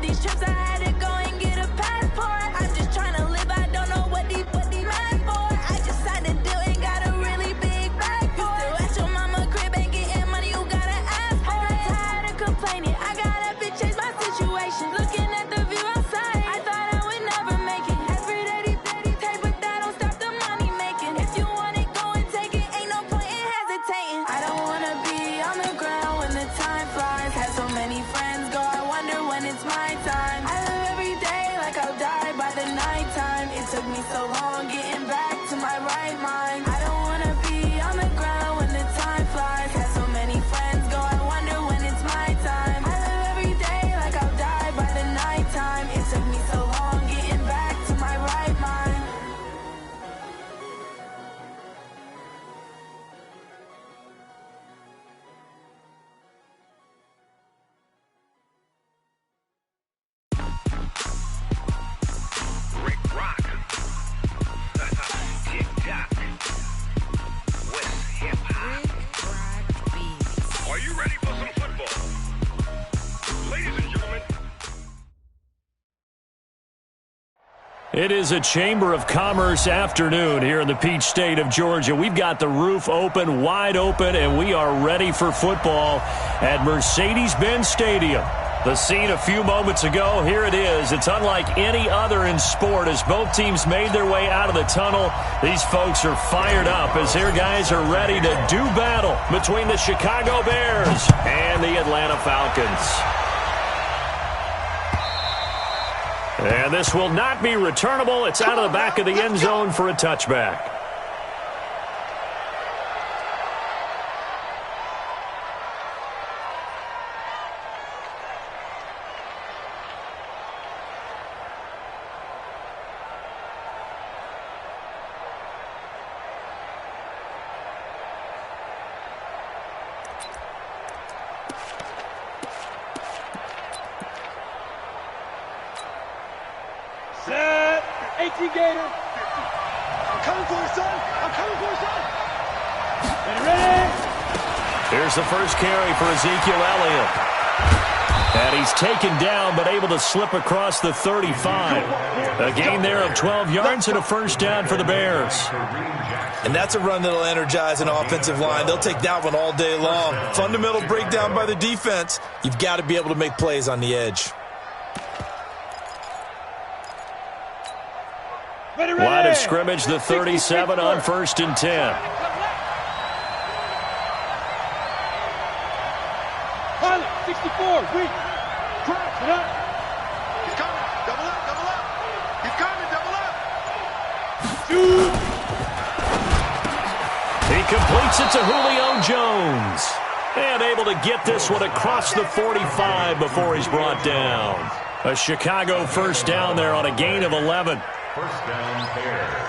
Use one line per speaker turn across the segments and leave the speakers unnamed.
these trips, I had to go and get a passport. I'm just trying to live, I don't know what these mad for. I just signed a deal and got a really big bag for it. You still at your mama crib, ain't getting money, you gotta ask for it. I'm tired of complaining, I gotta bitch change my situation. Looking at the view outside, I thought I would never make it. Every day these take, but that don't stop the money making. If you want it, go and take it, ain't no point in hesitating. I don't wanna be on the ground when the time flies. Had so many friends go, I wonder when it's my time. I live every day like I'll die by the nighttime. It took me so long getting back to my right mind. I don't wanna be on the ground when the time flies. Had so many friends go, I wonder when it's my time. I live every day like I'll die by the nighttime. It took me so long getting back to my right mind.
Rick Rock. Tick-tock. West hip-hop. Are you ready for some football? Ladies and gentlemen.
It is a Chamber of Commerce afternoon here in the Peach State of Georgia. We've got the roof open, wide open, and we are ready for football at Mercedes-Benz Stadium. The scene a few moments ago, here it is. It's unlike any other in sport as both teams made their way out of the tunnel. These folks are fired up as their guys are ready to do battle between the Chicago Bears and the Atlanta Falcons. And this will not be returnable. It's out of the back of the end zone for a touchback.
Set. 18 Gator. I'm coming for you, son. I'm coming for you, son. Ready?
Here's the first carry for Ezekiel Elliott. And he's taken down but able to slip across the 35. A gain there of 12 yards and a first down for the Bears.
And that's a run that'll energize an offensive line. They'll take that one all day long. Fundamental breakdown by the defense. You've got to be able to make plays on the edge.
Line of scrimmage, the 37 on 1st and 10.
Pilot, 64, weak. Cross it up.
He's coming. Double up, double up. He's coming, double up.
Shoot.
He completes it to Julio Jones. And able to get this one across the 45 before he's brought down. A Chicago first down there on a gain of 11.
First down, Bears.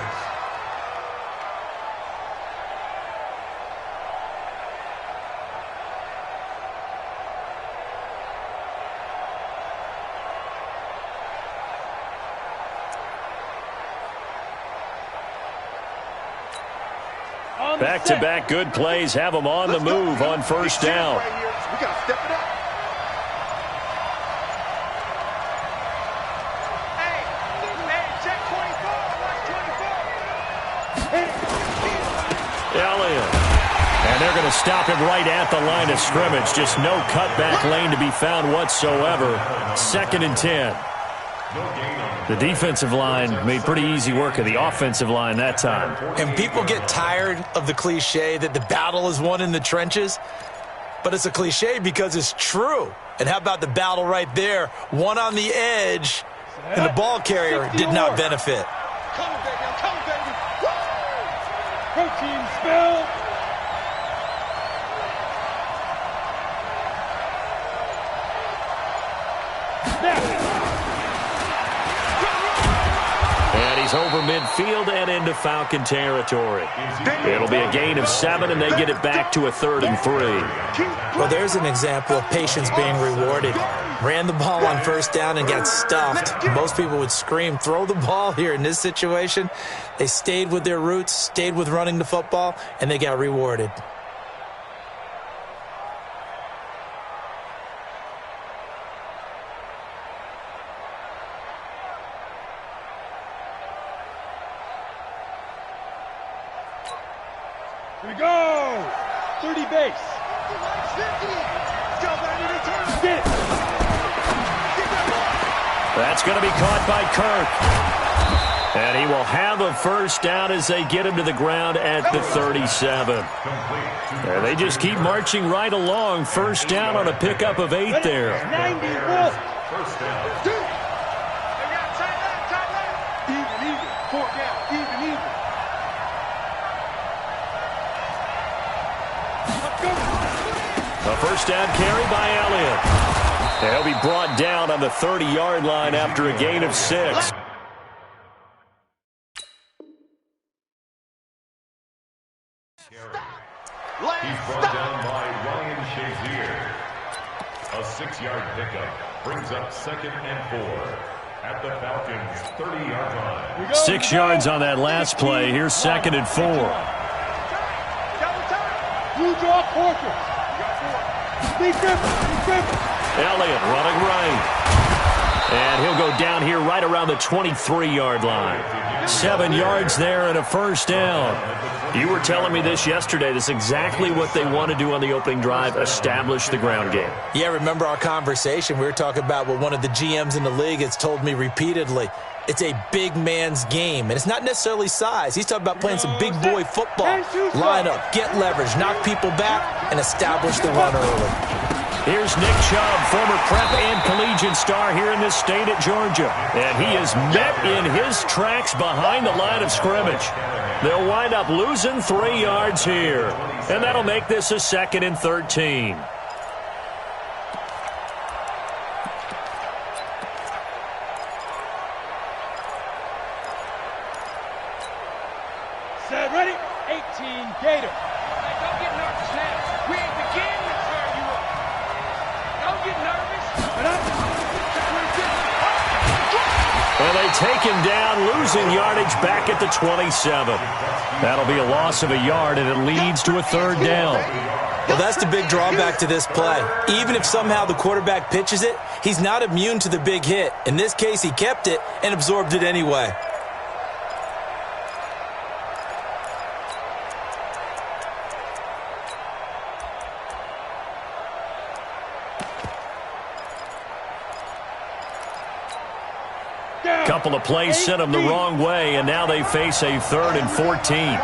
Back-to-back good plays have them on the move on first down.
We got to step it up.
Elliott. And they're going to stop him right at the line of scrimmage. Just no cutback lane to be found whatsoever. 2nd and 10. The defensive line made pretty easy work of the offensive line that time.
And people get tired of the cliche that the battle is won in the trenches. But it's a cliche because it's true. And how about the battle right there? One on the edge, and the ball carrier did not benefit.
Come on, baby. I'm coming, baby. Woo! Protein spell.
And he's over midfield and into Falcon territory. It'll be a gain of 7, and they get it back to a 3rd and 3.
Well, there's an example of patience being rewarded. Ran the ball on first down and got stuffed. Most people would scream, throw the ball here. In this situation, they stayed with their roots, stayed with running the football, and they got rewarded.
Here we go. 30 base.
50. Go, baby, return.
Get it.
That's going to be caught by Kirk. And he will have a first down as they get him to the ground at the 37. And they just keep marching right along. First down on a pickup of 8 there.
90, Wolf.
First down.
Even. 4 down. Even.
A first down carry by Elliott. He'll be brought down on the 30-yard line after a gain of 6.
He's brought down by Ryan Shazier. A 6-yard pickup brings up 2nd and 4 at the Falcons' 30-yard line.
6 yards on that last play. Here's 2nd and 4.
You draw portrait. Be careful.
Elliott running right. And he'll go down here right around the 23-yard line. 7 yards there and a first down. You were telling me this yesterday. This is exactly what they want to do on the opening drive, establish the ground game.
Yeah, remember our conversation? We were talking about what one of the GMs in the league has told me repeatedly. It's a big man's game, and it's not necessarily size. He's talking about playing some big boy football. Line up, get leverage, knock people back, and establish the run early.
Here's Nick Chubb, former prep and collegiate star here in this state at Georgia. And he is met in his tracks behind the line of scrimmage. They'll wind up losing 3 yards here. And that'll make this a 2nd and 13.
Set, ready? 18, Gator. Hey, don't get nervous now. We ain't beginning to turn you up. Don't get nervous.
Well, they take him down, losing yardage back at the 27. That'll be a loss of a yard, and it leads to a 3rd down.
Well, that's the big drawback to this play. Even if somehow the quarterback pitches it, he's not immune to the big hit. In this case, he kept it and absorbed it anyway.
Couple of plays sent them the wrong way, and now they face a 3rd and 14.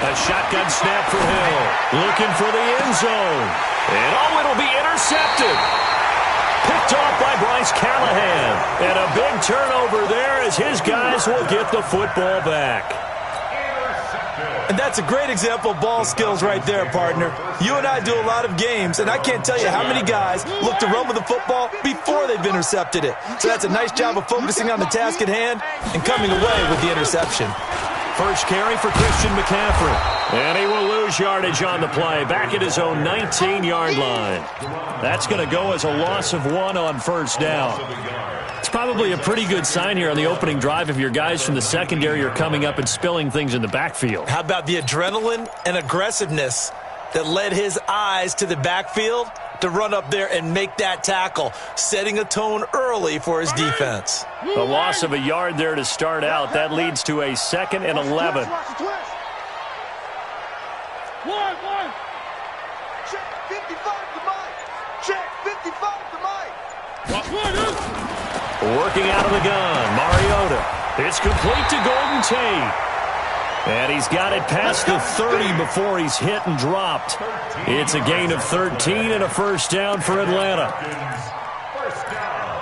A shotgun snap for Hill. Looking for the end zone. And it'll be intercepted. Picked off by Bryce Callahan. And a big turnover there as his guys will get the football back.
And that's a great example of ball skills right there, partner. You and I do a lot of games, and I can't tell you how many guys look to run with the football before they've intercepted it. So that's a nice job of focusing on the task at hand and coming away with the interception.
First carry for Christian McCaffrey. And he will lose yardage on the play, back at his own 19-yard line. That's going to go as a loss of 1 on first down. It's probably a pretty good sign here on the opening drive if your guys from the secondary are coming up and spilling things in the backfield.
How about the adrenaline and aggressiveness that led his eyes to the backfield to run up there and make that tackle, setting a tone early for his defense.
A loss of a yard there to start out. That leads to a 2nd and 11.
One.
Check 55 to Mike. Check 55 to Mike.
Working out of the gun, Mariota. It's complete to Golden Tate. And he's got it past the 30 before he's hit and dropped. It's a gain of 13 and a first down for Atlanta.
First down.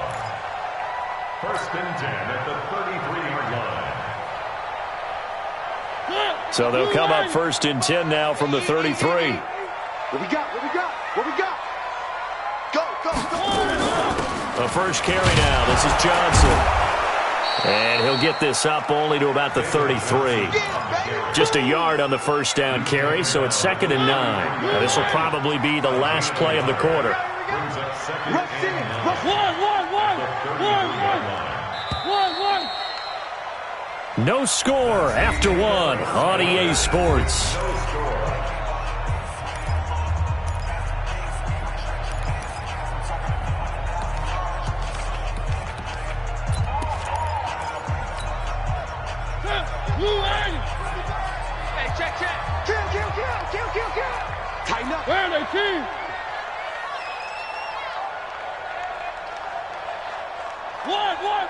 1st and 10 at the 33-yard line.
So they'll come up 1st and 10 now from the 33.
What we got? Go.
A first carry now. This is Johnson. And he'll get this up only to about the 33. Just a yard on the first down carry, so it's 2nd and 9. Now, this will probably be the last play of the quarter. No score after 1 on EA Sports.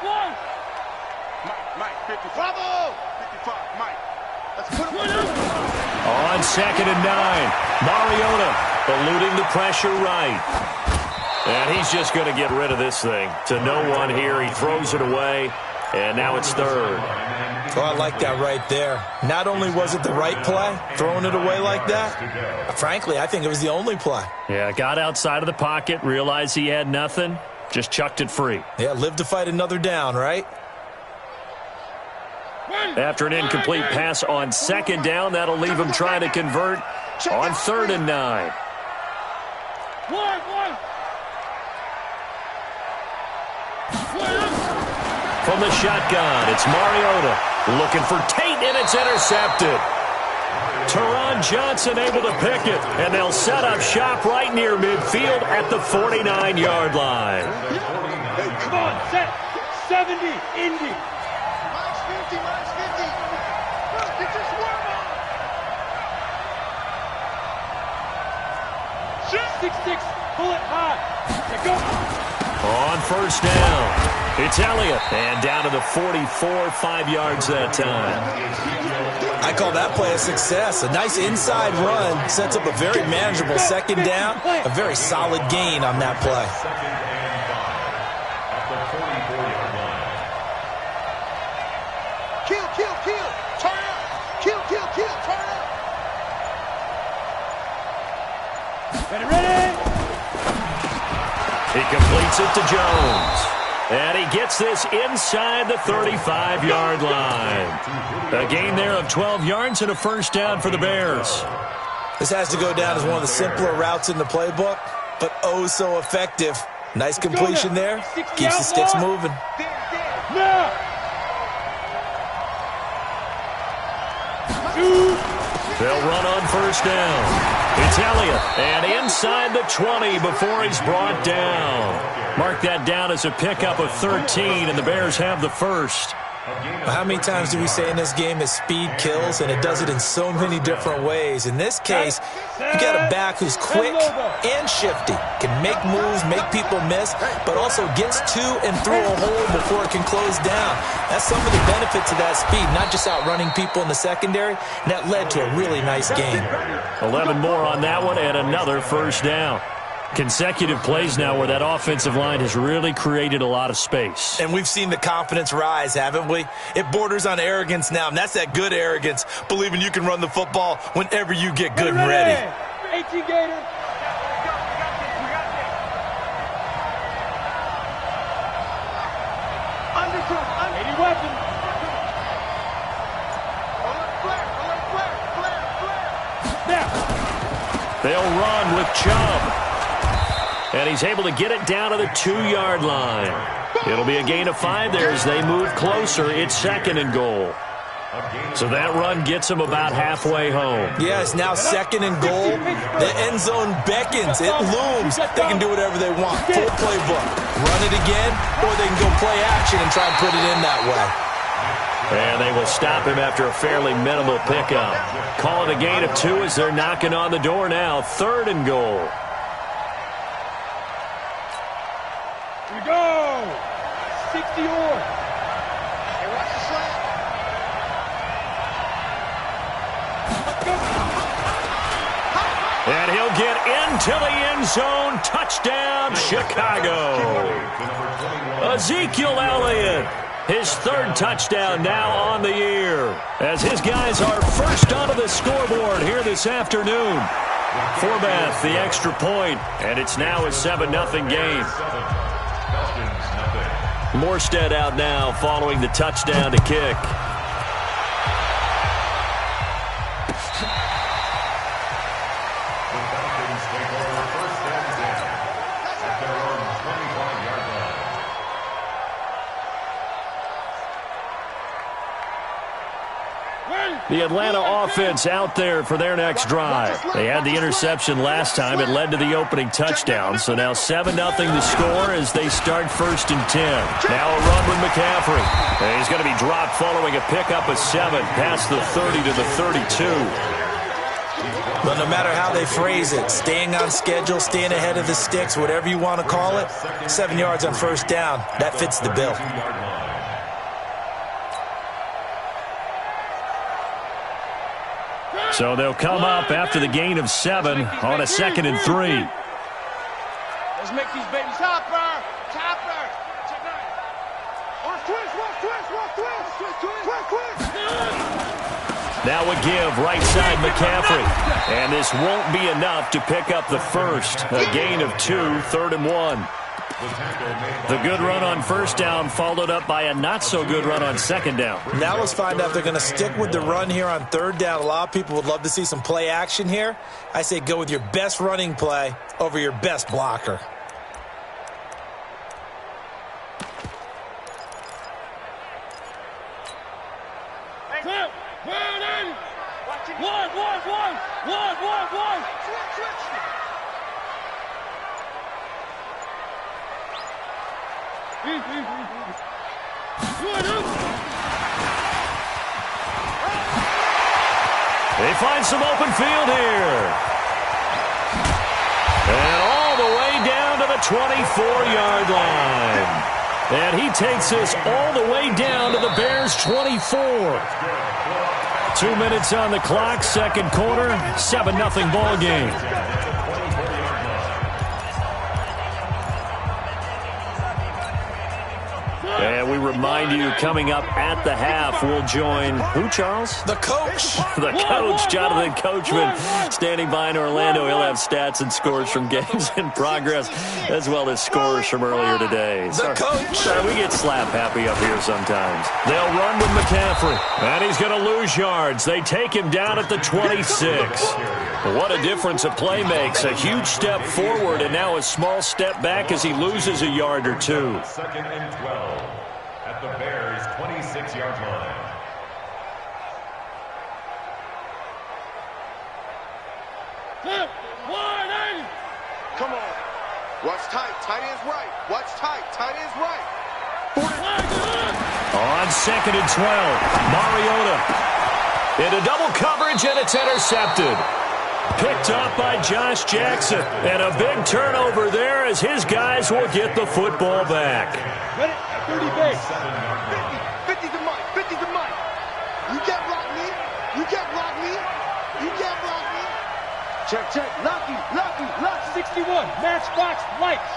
One.
Mike, 50. Bravo! 55, Mike. Let's put him
On 2nd and 9, Mariota eluding the pressure right. And he's just going to get rid of this thing. To no one here, he throws it away, and now it's 3rd.
Oh, I like that right there. Not only was it the right play, throwing it away like that, frankly, I think it was the only play.
Yeah, got outside of the pocket, realized he had nothing, just chucked it free.
Yeah, live to fight another down, right?
After an incomplete pass on 2nd down, that'll leave him trying to convert on 3rd and 9.
One.
From the shotgun, it's Mariota looking for Tate, and it's intercepted. Teron Johnson able to pick it, and they'll set up shop right near midfield at the 49-yard line.
Hey, come on, set 70, Indy.
minus 50. Get your swerve on.
6-6, pull it high. Let go.
On 1st down, it's Elliott, and down to the 44, 5 yards that time.
I call that play a success. A nice inside run sets up a very manageable 2nd down. A very solid gain on that play.
2nd and 5 at the 44-yard line.
Kill. Turn up. Kill. Turn up.
Ready?
He completes it to Jones. And he gets this inside the 35-yard line. A gain there of 12 yards and a 1st down for the Bears.
This has to go down as one of the simpler routes in the playbook, but oh so effective. Nice completion there. Keeps the sticks moving.
Now. 2.
They'll run on 1st down. It's Elliott, and inside the 20 before he's brought down. Mark that down as a pickup of 13, and the Bears have the 1st.
How many times do we say in this game that speed kills, and it does it in so many different ways? In this case, you got a back who's quick and shifty, can make moves, make people miss, but also gets to and through a hole before it can close down. That's some of the benefits of that speed, not just outrunning people in the secondary, and that led to a really nice game.
11 more on that one, and another 1st down. Consecutive plays now where that offensive line has really created a lot of space.
And we've seen the confidence rise, haven't we? It borders on arrogance now, and that's that good arrogance, believing you can run the football whenever you get good and ready.
18 Gator. Undertook. 80 weapons.
Flare.
They'll run with Chubb. And he's able to get it down to the 2-yard line. It'll be a gain of 5 there as they move closer. It's 2nd and goal. So that run gets them about halfway home.
Yeah, it's now 2nd and goal. The end zone beckons. It looms. They can do whatever they want. Full playbook. Run it again, or they can go play action and try and put it in that way.
And they will stop him after a fairly minimal pickup. Call it a gain of 2 as they're knocking on the door now. 3rd and goal.
Here we go. 60 or.
Hey, watch the slant.
And he'll get into the end zone. Touchdown, Chicago. Ezekiel Elliott, his 3rd touchdown now on the year, as his guys are first onto the scoreboard here this afternoon. Forbath, the extra point, and it's now a 7-0 game. Morstead out now following the touchdown to kick. The Atlanta offense out there for their next drive. They had the interception last time. It led to the opening touchdown. So now 7-0 the score as they start 1st and 10. Now a run with McCaffrey. And he's going to be dropped following a pickup of 7 past the 30 to the 32.
But no matter how they phrase it, staying on schedule, staying ahead of the sticks, whatever you want to call it, 7 yards on first down, that fits the bill.
So they'll come up after the gain of 7 on a 2nd and 3.
Let's make these babies hopper. Topper. Watch twist, watch twist, watch twist. Twist, twist.
Now a give right side McCaffrey. And this won't be enough to pick up the first. A gain of 2, 3rd and 1. The good run on first down followed up by a not-so-good run on 2nd down.
Now let's find out if they're going to stick with the run here on 3rd down. A lot of people would love to see some play action here. I say go with your best running play over your best blocker.
One.
They find some open field here. And all the way down to the 24-yard line. And he takes us all the way down to the Bears' 24. 2 minutes on the clock, 2nd quarter, 7-0 ball game. And we remind you, coming up at the half, we'll join who, Charles?
The coach.
The coach, Jonathan Coachman, standing by in Orlando. He'll have stats and scores from games in progress, as well as scores from earlier today.
The coach.
Sorry, we get slap happy up here sometimes. They'll run with McCaffrey, and he's going to lose yards. They take him down at the 26. What a difference a play makes. A huge step forward, and now a small step back as he loses a yard or two.
2nd and 12 at the Bears' 26-yard line.
Come on. Watch tight. Tight ends right. Watch tight. Tight ends right.
On 2nd and 12, Mariota into double coverage, and it's intercepted. Picked up by Josh Jackson. And a big turnover there as his guys will get the football back.
30 base.
50 to Mike. 50 to Mike. You can't block me. You can't block me. You can't block me.
Check. Lucky. 61. Matchbox lights.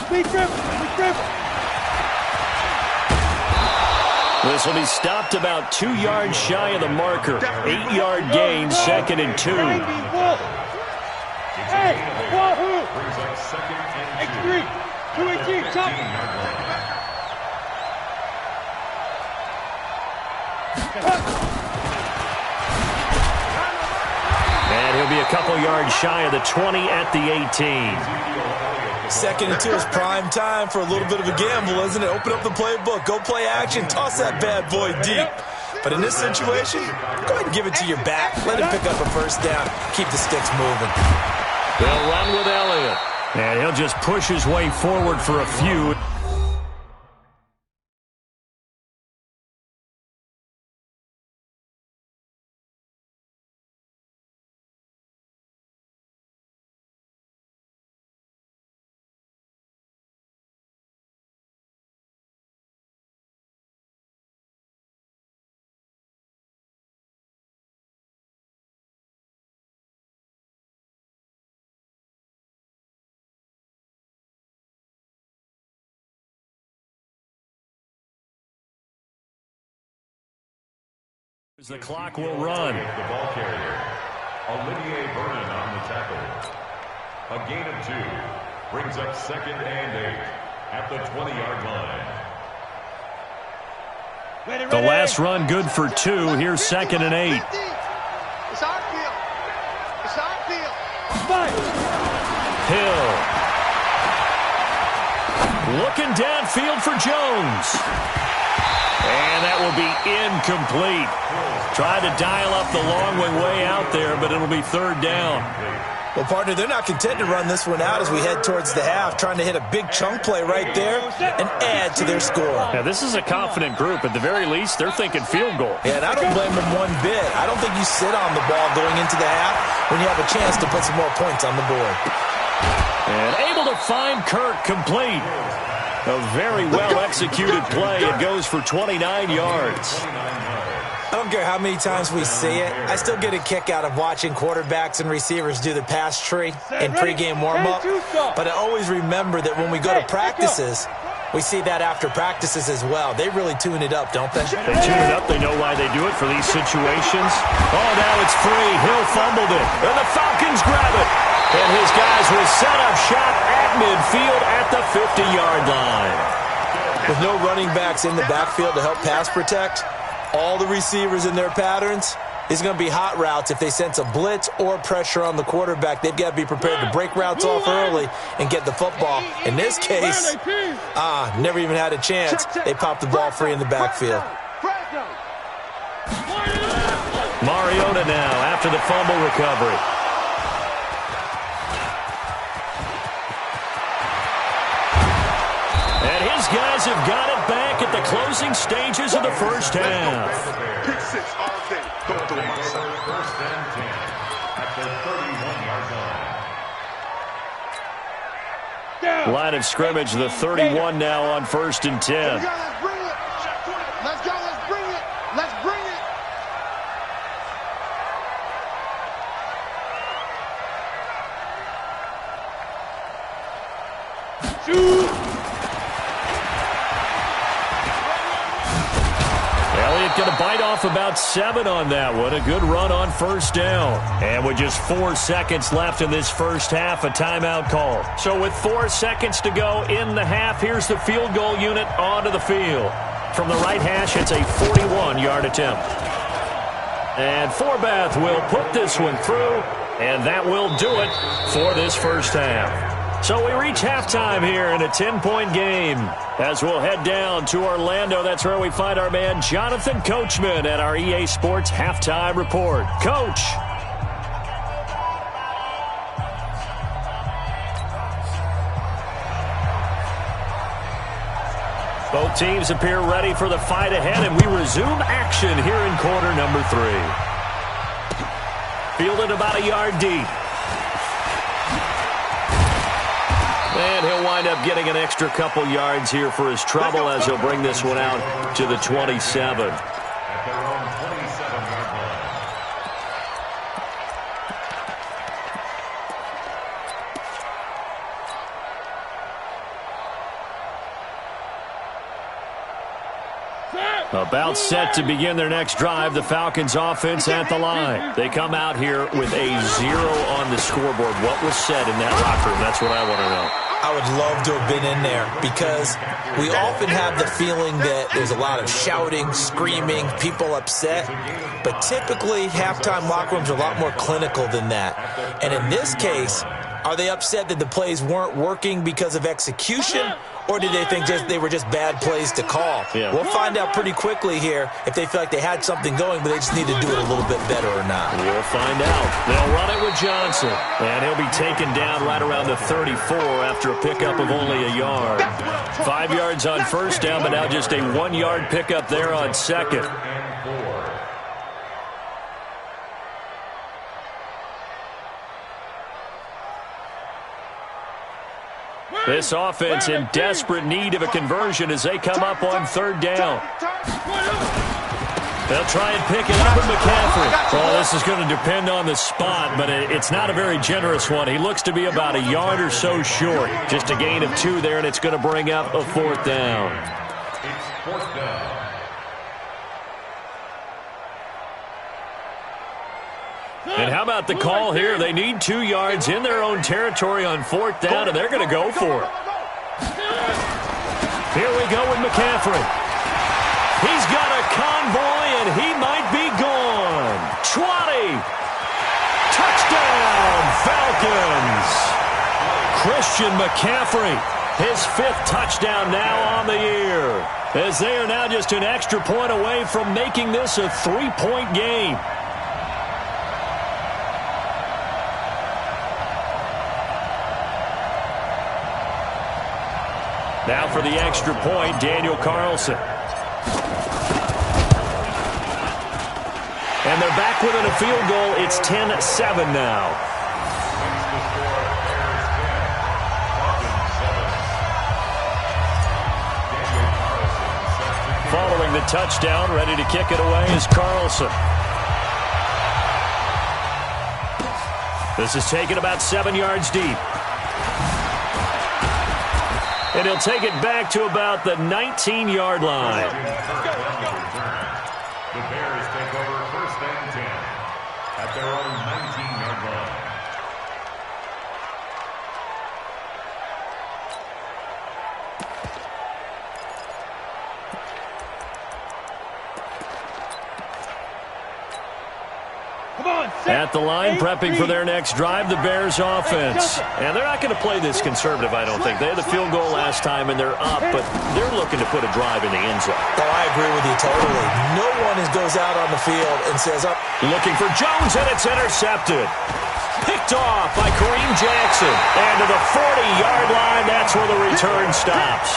Big dribble.
This will be stopped about 2 yards shy of the marker. 8-yard gain, 2nd and 2.
Hey, wahoo!
Brings up 2nd and
2 218, top.
And he'll be a couple yards shy of the 20 at the 18.
2nd and 2 is prime time for a little bit of a gamble, isn't it? Open up the playbook, go play action, toss that bad boy deep. But in this situation, go ahead and give it to your back. Let him pick up a first down. Keep the sticks moving.
They'll run with Elliott. And he'll just push his way forward for a few. The clock will run.
The ball carrier, Olivier Vernon on the tackle. A gain of 2 brings up 2nd and 8 at the 20-yard line.
The last run good for 2. Here's 2nd and 8.
It's our field. It's our field.
Hill. Looking downfield for Jones. And that will be incomplete. Tried to dial up the long way out there, but it'll be 3rd down.
Well, partner, they're not content to run this one out as we head towards the half, trying to hit a big chunk play right there and add to their score.
Yeah, this is a confident group. At the very least, they're thinking field goal.
Yeah, and I don't blame them one bit. I don't think you sit on the ball going into the half when you have a chance to put some more points on the board.
And able to find Kirk complete. A very well-executed play. It goes for 29 yards.
I don't care how many times we see it. I still get a kick out of watching quarterbacks and receivers do the pass tree in pregame warm-up. But I always remember that when we go to practices, we see that after practices as well. They really tune it up, don't they?
They tune it up. They know why they do it for these situations. Oh, now it's free. Hill fumbled it. And the Falcons grab it. And his guys will set up shop at midfield at the 50-yard line.
With no running backs in the backfield to help pass protect, all the receivers in their patterns, is going to be hot routes if they sense a blitz or pressure on the quarterback. They've got to be prepared to break routes off early and get the football. In this case, never even had a chance. They popped the ball free in the backfield.
Mariota now after the fumble recovery. And his guys have got it back at the closing stages of the first half.
Pick six all day. Don't throw my side.
First and 10 at the 31-yard line.
Line of scrimmage, the 31 now on 1st and 10.
Let's bring it. Let's go. Let's bring it. Let's bring it.
Shoot! Elliott going to bite off about 7 on that one. A good run on first down. And with just 4 seconds left in this first half, a timeout call. So with 4 seconds to go in the half, here's the field goal unit onto the field. From the right hash, it's a 41-yard attempt. And Forbath will put this one through, and that will do it for this first half. So we reach halftime here in a 10-point game. As we'll head down to Orlando, that's where we find our man Jonathan Coachman at our EA Sports Halftime Report. Coach. Both teams appear ready for the fight ahead, and we resume action here in quarter number 3. Fielded about a yard deep. And he'll wind up getting an extra couple yards here for his trouble as he'll bring this one out to the 27.
At their own 27-yard line.
About set to begin their next drive, the Falcons offense at the line. They come out here with a 0 on the scoreboard. What was said in that locker room? That's what I want to know.
I would love to have been in there because we often have the feeling that there's a lot of shouting, screaming, people upset. But typically, halftime locker rooms are a lot more clinical than that. And in this case, are they upset that the plays weren't working because of execution? Or did they think they were just bad plays to call?
Yeah.
We'll find out pretty quickly here if they feel like they had something going, but they just need to do it a little bit better or not.
We'll find out. They'll run it with Johnson. And he'll be taken down right around the 34 after a pickup of only a yard. 5 yards on first down, but now just a 1-yard pickup there on second. This offense in desperate need of a conversion as they come up on 3rd down. They'll try and pick it up with McCaffrey. Well, this is going to depend on the spot, but it's not a very generous one. He looks to be about a yard or so short. Just a gain of 2 there, and it's going to bring up a 4th down.
It's 4th down.
And how about the call here? They need 2 yards in their own territory on 4th down, and they're going to go for it. Here we go with McCaffrey. He's got a convoy, and he might be gone. 20. Touchdown, Falcons. Christian McCaffrey, his 5th touchdown now on the year, as they are now just an extra point away from making this a 3-point game. Now for the extra point, Daniel Carlson. And they're back within a field goal. It's 10-7 now. Following the touchdown, ready to kick it away is Carlson. This is taken about 7 yards deep. And he'll take it back to about the 19-yard line.
The Bears take over first and 10 at their own 19-yard line.
At the line, prepping for their next drive, the Bears offense. And they're not going to play this conservative, I don't think. They had the field goal last time, and they're up, but they're looking to put a drive in the end zone.
Oh, I agree with you totally. No one goes out on the field and says, oh.
Looking for Jones, and it's intercepted. Picked off by Kareem Jackson. And to the 40-yard line, that's where the return stops.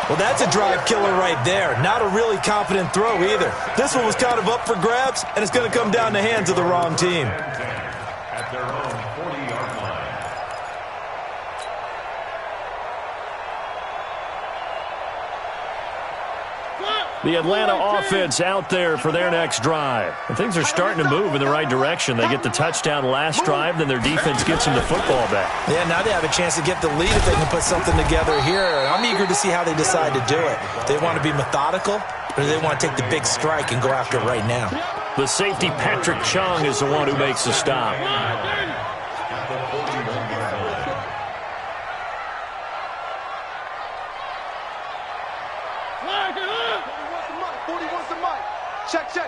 Well, that's a drive killer right there. Not a really confident throw either. This one was kind of up for grabs, and it's going to come down the hands of the wrong team.
At their own 40-yard line.
The Atlanta offense out there for their next drive. And things are starting to move in the right direction. They get the touchdown last drive, then their defense gets them the football back.
Yeah, now they have a chance to get the lead if they can put something together here. I'm eager to see how they decide to do it. They want to be methodical, or do they want to take the big strike and go after it right now?
The safety, Patrick Chung, is the one who makes the stop.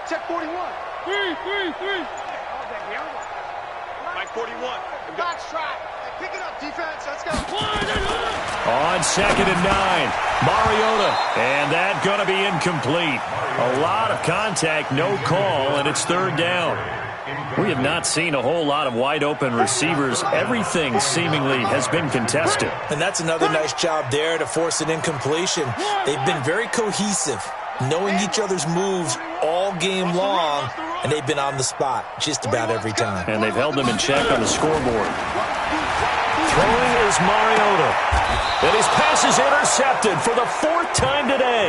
Check 41.
Three.
Mike 41. Back strike. Pick it up, defense. Let's go.
On 2nd and 9, Mariota. And that going to be incomplete. A lot of contact, no call, and it's 3rd down. We have not seen a whole lot of wide-open receivers. Everything seemingly has been contested.
And that's another nice job there to force an incompletion. They've been very cohesive, knowing each other's moves all game long, and they've been on the spot just about every time.
And they've held them in check on the scoreboard. Throwing is Mariota. And his pass is intercepted for the 4th time today.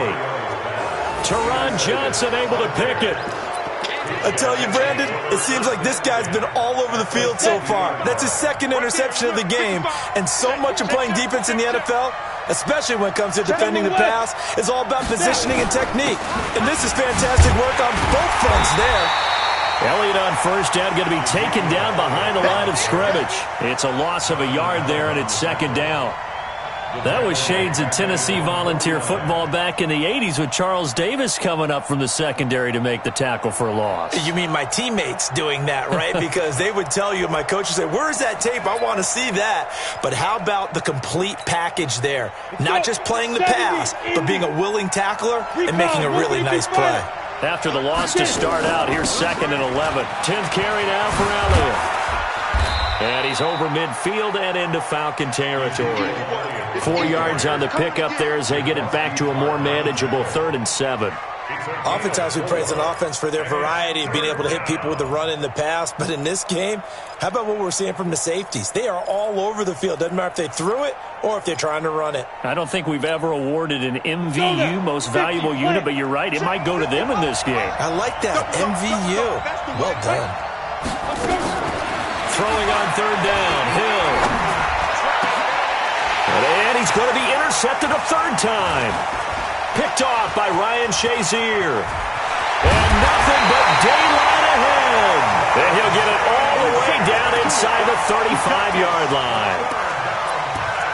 Teron Johnson able to pick it.
I tell you, Brandon, it seems like this guy's been all over the field so far. That's his 2nd interception of the game, and so much of playing defense in the NFL, especially when it comes to defending the pass, is all about positioning and technique. And this is fantastic work on both fronts there.
Elliott on 1st down, going to be taken down behind the line of scrimmage. It's a loss of a yard there, and it's 2nd down. That was shades of Tennessee volunteer football back in the 80s with Charles Davis coming up from the secondary to make the tackle for a loss.
You mean my teammates doing that, right? Because they would tell you, my coach would say, where's that tape? I want to see that. But how about the complete package there? Not just playing the pass, but being a willing tackler and making a really nice play.
After the loss to start out, here's 2nd and 11. 10th carry now for Elliott. And he's over midfield and into Falcon territory. 4 yards on the pickup there as they get it back to a more manageable 3rd and 7.
Oftentimes we praise an offense for their variety of being able to hit people with the run in the pass. But in this game, how about what we're seeing from the safeties? They are all over the field. Doesn't matter if they threw it or if they're trying to run it.
I don't think we've ever awarded an MVU, most valuable unit, but you're right. It might go to them in this game.
I like that. MVU. Well done.
Throwing on 3rd down, Hill. And he's going to be intercepted a 3rd time. Picked off by Ryan Shazier. And nothing but daylight ahead. And he'll get it all the way down inside the 35-yard line.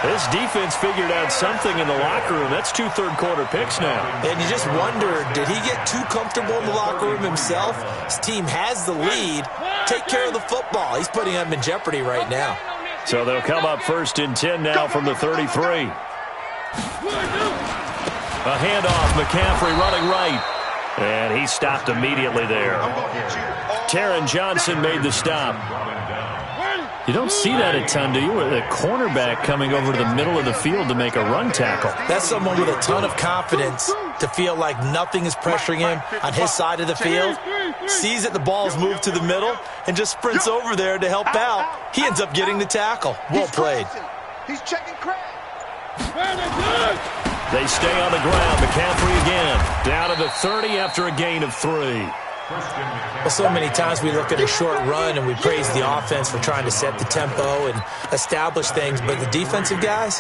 This defense figured out something in the locker room. That's 2 third-quarter picks now.
And you just wonder, did he get too comfortable in the locker room himself? His team has the lead. Take care of the football. He's putting them in jeopardy right now.
So they'll come up 1st and 10 now from the 33. A handoff, McCaffrey running right. And he stopped immediately there. Taron Johnson made the stop. You don't see that a ton, do you? With a cornerback coming over to the middle of the field to make a run tackle.
That's someone with a ton of confidence to feel like nothing is pressuring him on his side of the field. Sees that the ball's moved to the middle and just sprints over there to help out. He ends up getting the tackle. Well played.
He's checking Craig.
They stay on the ground. McCaffrey again. Down to the 30 after a gain of 3.
Well, so many times we look at a short run and we praise the offense for trying to set the tempo and establish things, but the defensive guys,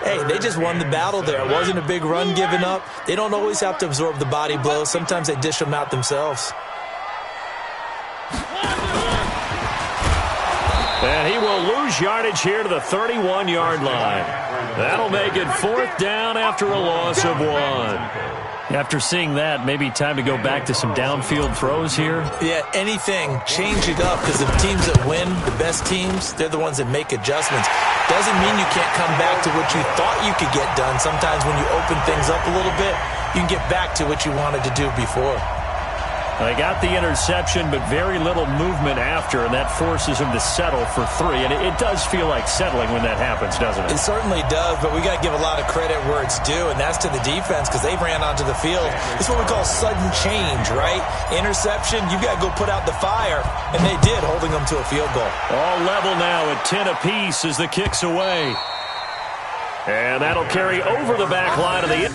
hey, they just won the battle there. It wasn't a big run given up. They don't always have to absorb the body blows. Sometimes they dish them out themselves.
And he will lose yardage here to the 31-yard line. That'll make it 4th down after a loss of 1. After seeing that, maybe time to go back to some downfield throws here.
Yeah, anything. Change it up, because the teams that win, the best teams, they're the ones that make adjustments. Doesn't mean you can't come back to what you thought you could get done. Sometimes when you open things up a little bit, you can get back to what you wanted to do before.
They got the interception, but very little movement after, and that forces him to settle for 3. And it does feel like settling when that happens, doesn't it?
It certainly does, but we got to give a lot of credit where it's due, and that's to the defense, because they ran onto the field. It's what we call sudden change, right? Interception, you've got to go put out the fire, and they did, holding them to a field goal.
All level now at 10 apiece as the kick's away. And that'll carry over the back line of the...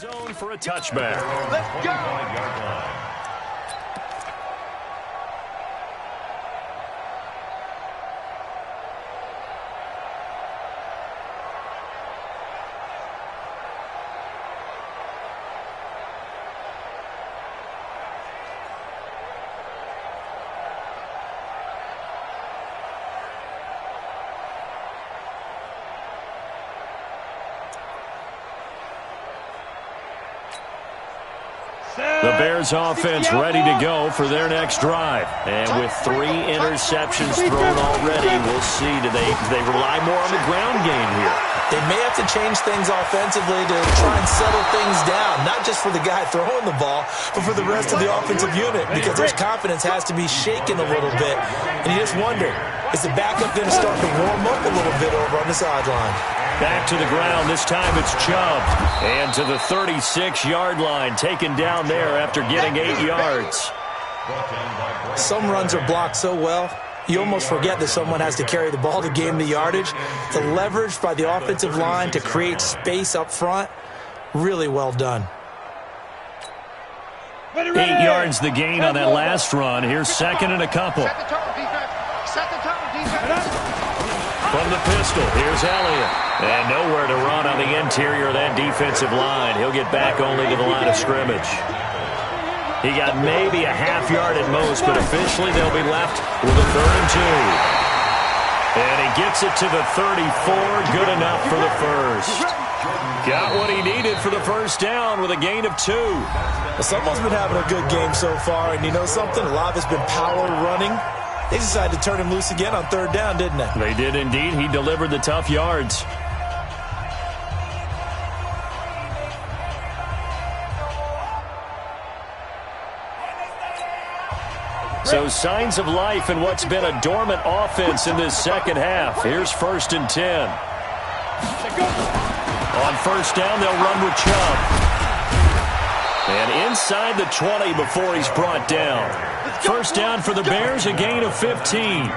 zone for a touchback.
Let's go.
The Bears offense ready to go for their next drive. And with 3 interceptions thrown already, we'll see. Do they rely more on the ground game here?
They may have to change things offensively to try and settle things down, not just for the guy throwing the ball, but for the rest of the offensive unit, because their confidence has to be shaken a little bit. And you just wonder, is the backup going to start to warm up a little bit over on the sideline?
Back to the ground. This time it's Chubb. And to the 36-yard line, taken down there after getting 8 yards.
Some runs are blocked so well, you almost forget that someone has to carry the ball to gain the yardage. The leverage by the offensive line to create space up front, really well done.
8 yards the gain on that last run. Here's second and a couple.
Set the tone, defense. Set the tone, defense.
From the pistol, here's Elliott. And nowhere to run on the interior of that defensive line. He'll get back only to the line of scrimmage. He got maybe a half yard at most, but officially they'll be left with a 3rd and 2. And he gets it to the 34. Good enough for the first. Got what he needed for the first down with a gain of 2.
Well, someone's been having a good game so far, and you know something? A lot of it's been power running. They decided to turn him loose again on 3rd down, didn't they?
They did indeed. He delivered the tough yards. So signs of life in what's been a dormant offense in this second half. Here's 1st and 10. On 1st down, they'll run with Chubb. And inside the 20 before he's brought down. 1st down for the Bears, a gain of 15.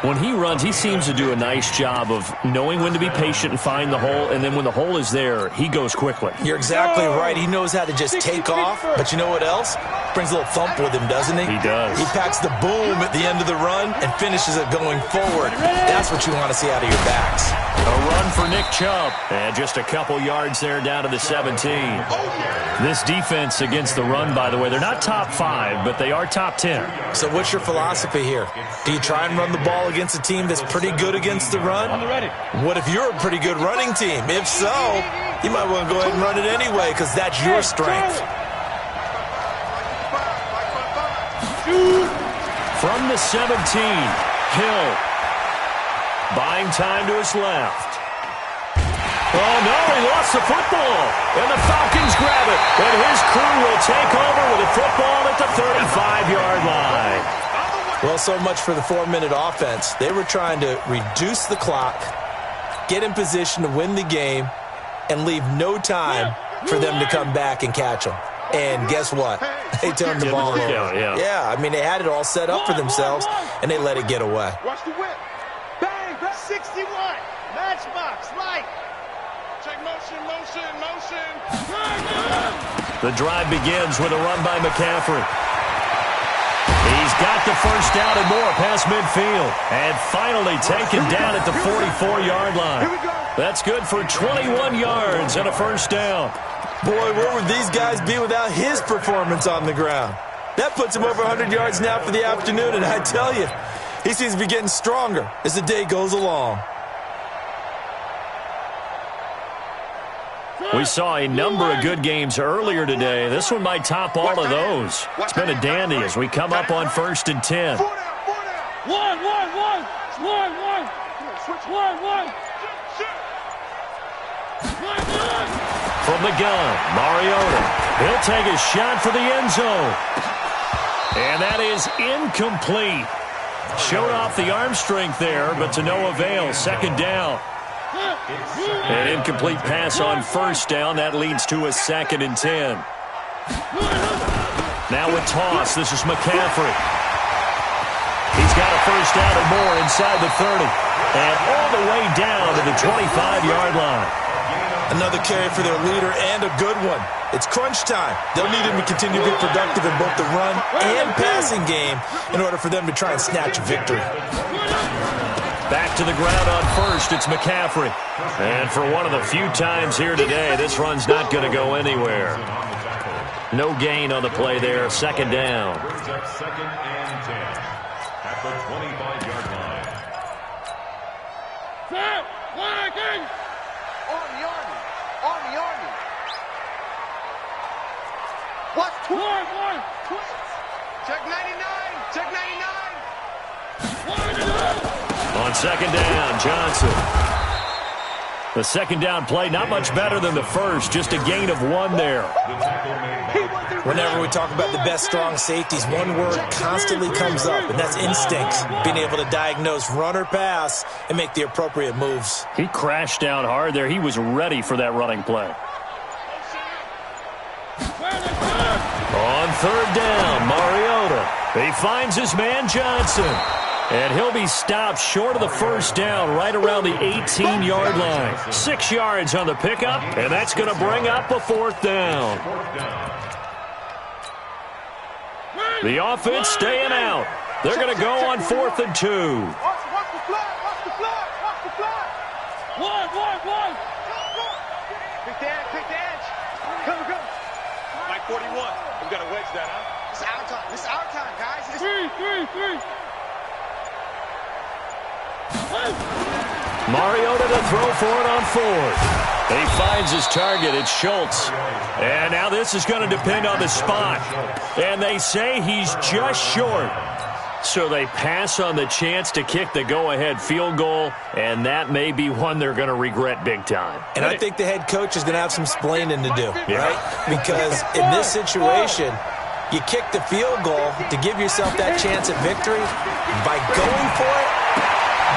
When he runs, he seems to do a nice job of knowing when to be patient and find the hole, and then when the hole is there, he goes quickly.
You're exactly right. He knows how to just take off, but you know what else? Brings a little thump with him, doesn't he?
He does.
He packs the boom at the end of the run and finishes it going forward. That's what you want to see out of your backs.
A run for Nick Chubb, and just a couple yards there down to the 17. This defense against the run, by the way, they're not top 5, but they are top 10.
So what's your philosophy here? Do you try and run the ball against a team that's pretty good against the run? What if you're a pretty good running team? If so, you might want to go ahead and run it anyway because that's your strength.
From the 17, Hill. Buying time to his left. Oh, no, he lost the football. And the Falcons grab it. And his crew will take over with a football at the 35-yard line.
Well, so much for the 4-minute offense. They were trying to reduce the clock, get in position to win the game, and leave no time for them to come back and catch them. And guess what? They turned the ball over. Yeah, I mean, they had it all set up for themselves, and they let it get away.
Watch the whip. Bang, 61. Matchbox, light. Check motion, motion, motion.
The drive begins with a run by McCaffrey. He's got the first down and more past midfield. And finally taken down at the 44-yard line. That's good for 21 yards and a first down.
Boy, where would these guys be without his performance on the ground? That puts him over 100 yards now for the afternoon, and I tell you, he seems to be getting stronger as the day goes along.
We saw a number of good games earlier today. This one might top all of those. It's been a dandy as we come up on 1st and 10. From the gun, Mariota. He'll take a shot for the end zone. And that is incomplete. Showed off the arm strength there, but to no avail. Second down. An incomplete pass on first down. That leads to a 2nd and 10. Now with toss, this is McCaffrey. He's got a first down and more inside the 30. And all the way down to the 25-yard line.
Another carry for their leader and a good one. It's crunch time. They'll need him to continue to be productive in both the run and passing game in order for them to try and snatch a victory.
Back to the ground on first, it's McCaffrey. And for one of the few times here today, this run's not going to go anywhere. No gain on the play there, 2nd down.
Brings up 2nd and 10 at the 25-yard line.
Army. Watch twist. Check 99. Check 99.
On 2nd down, Johnson. The 2nd down play, not much better than the first, just a gain of 1 there.
Whenever we talk about the best strong safeties, one word constantly comes up, and that's instinct. Being able to diagnose run or pass and make the appropriate moves.
He crashed down hard there. He was ready for that running play. On 3rd down, Mariota. He finds his man Johnson. And he'll be stopped short of the first down right around the 18-yard line. 6 yards on the pickup, and that's going to bring up a 4th down. The offense staying out. They're going to go on 4th and 2.
Watch the flag. One. Pick the edge. Come. Mike 41. We got to wedge that, huh? This is our time, guys. Three.
Mariota to throw for it on 4th. He finds his target. It's Schultz. And now this is going to depend on the spot. And they say he's just short. So they pass on the chance to kick the go-ahead field goal, and that may be one they're going to regret big time.
And I think the head coach is going to have some splaining to do, right? Because in this situation, you kick the field goal to give yourself that chance at victory. By going for it,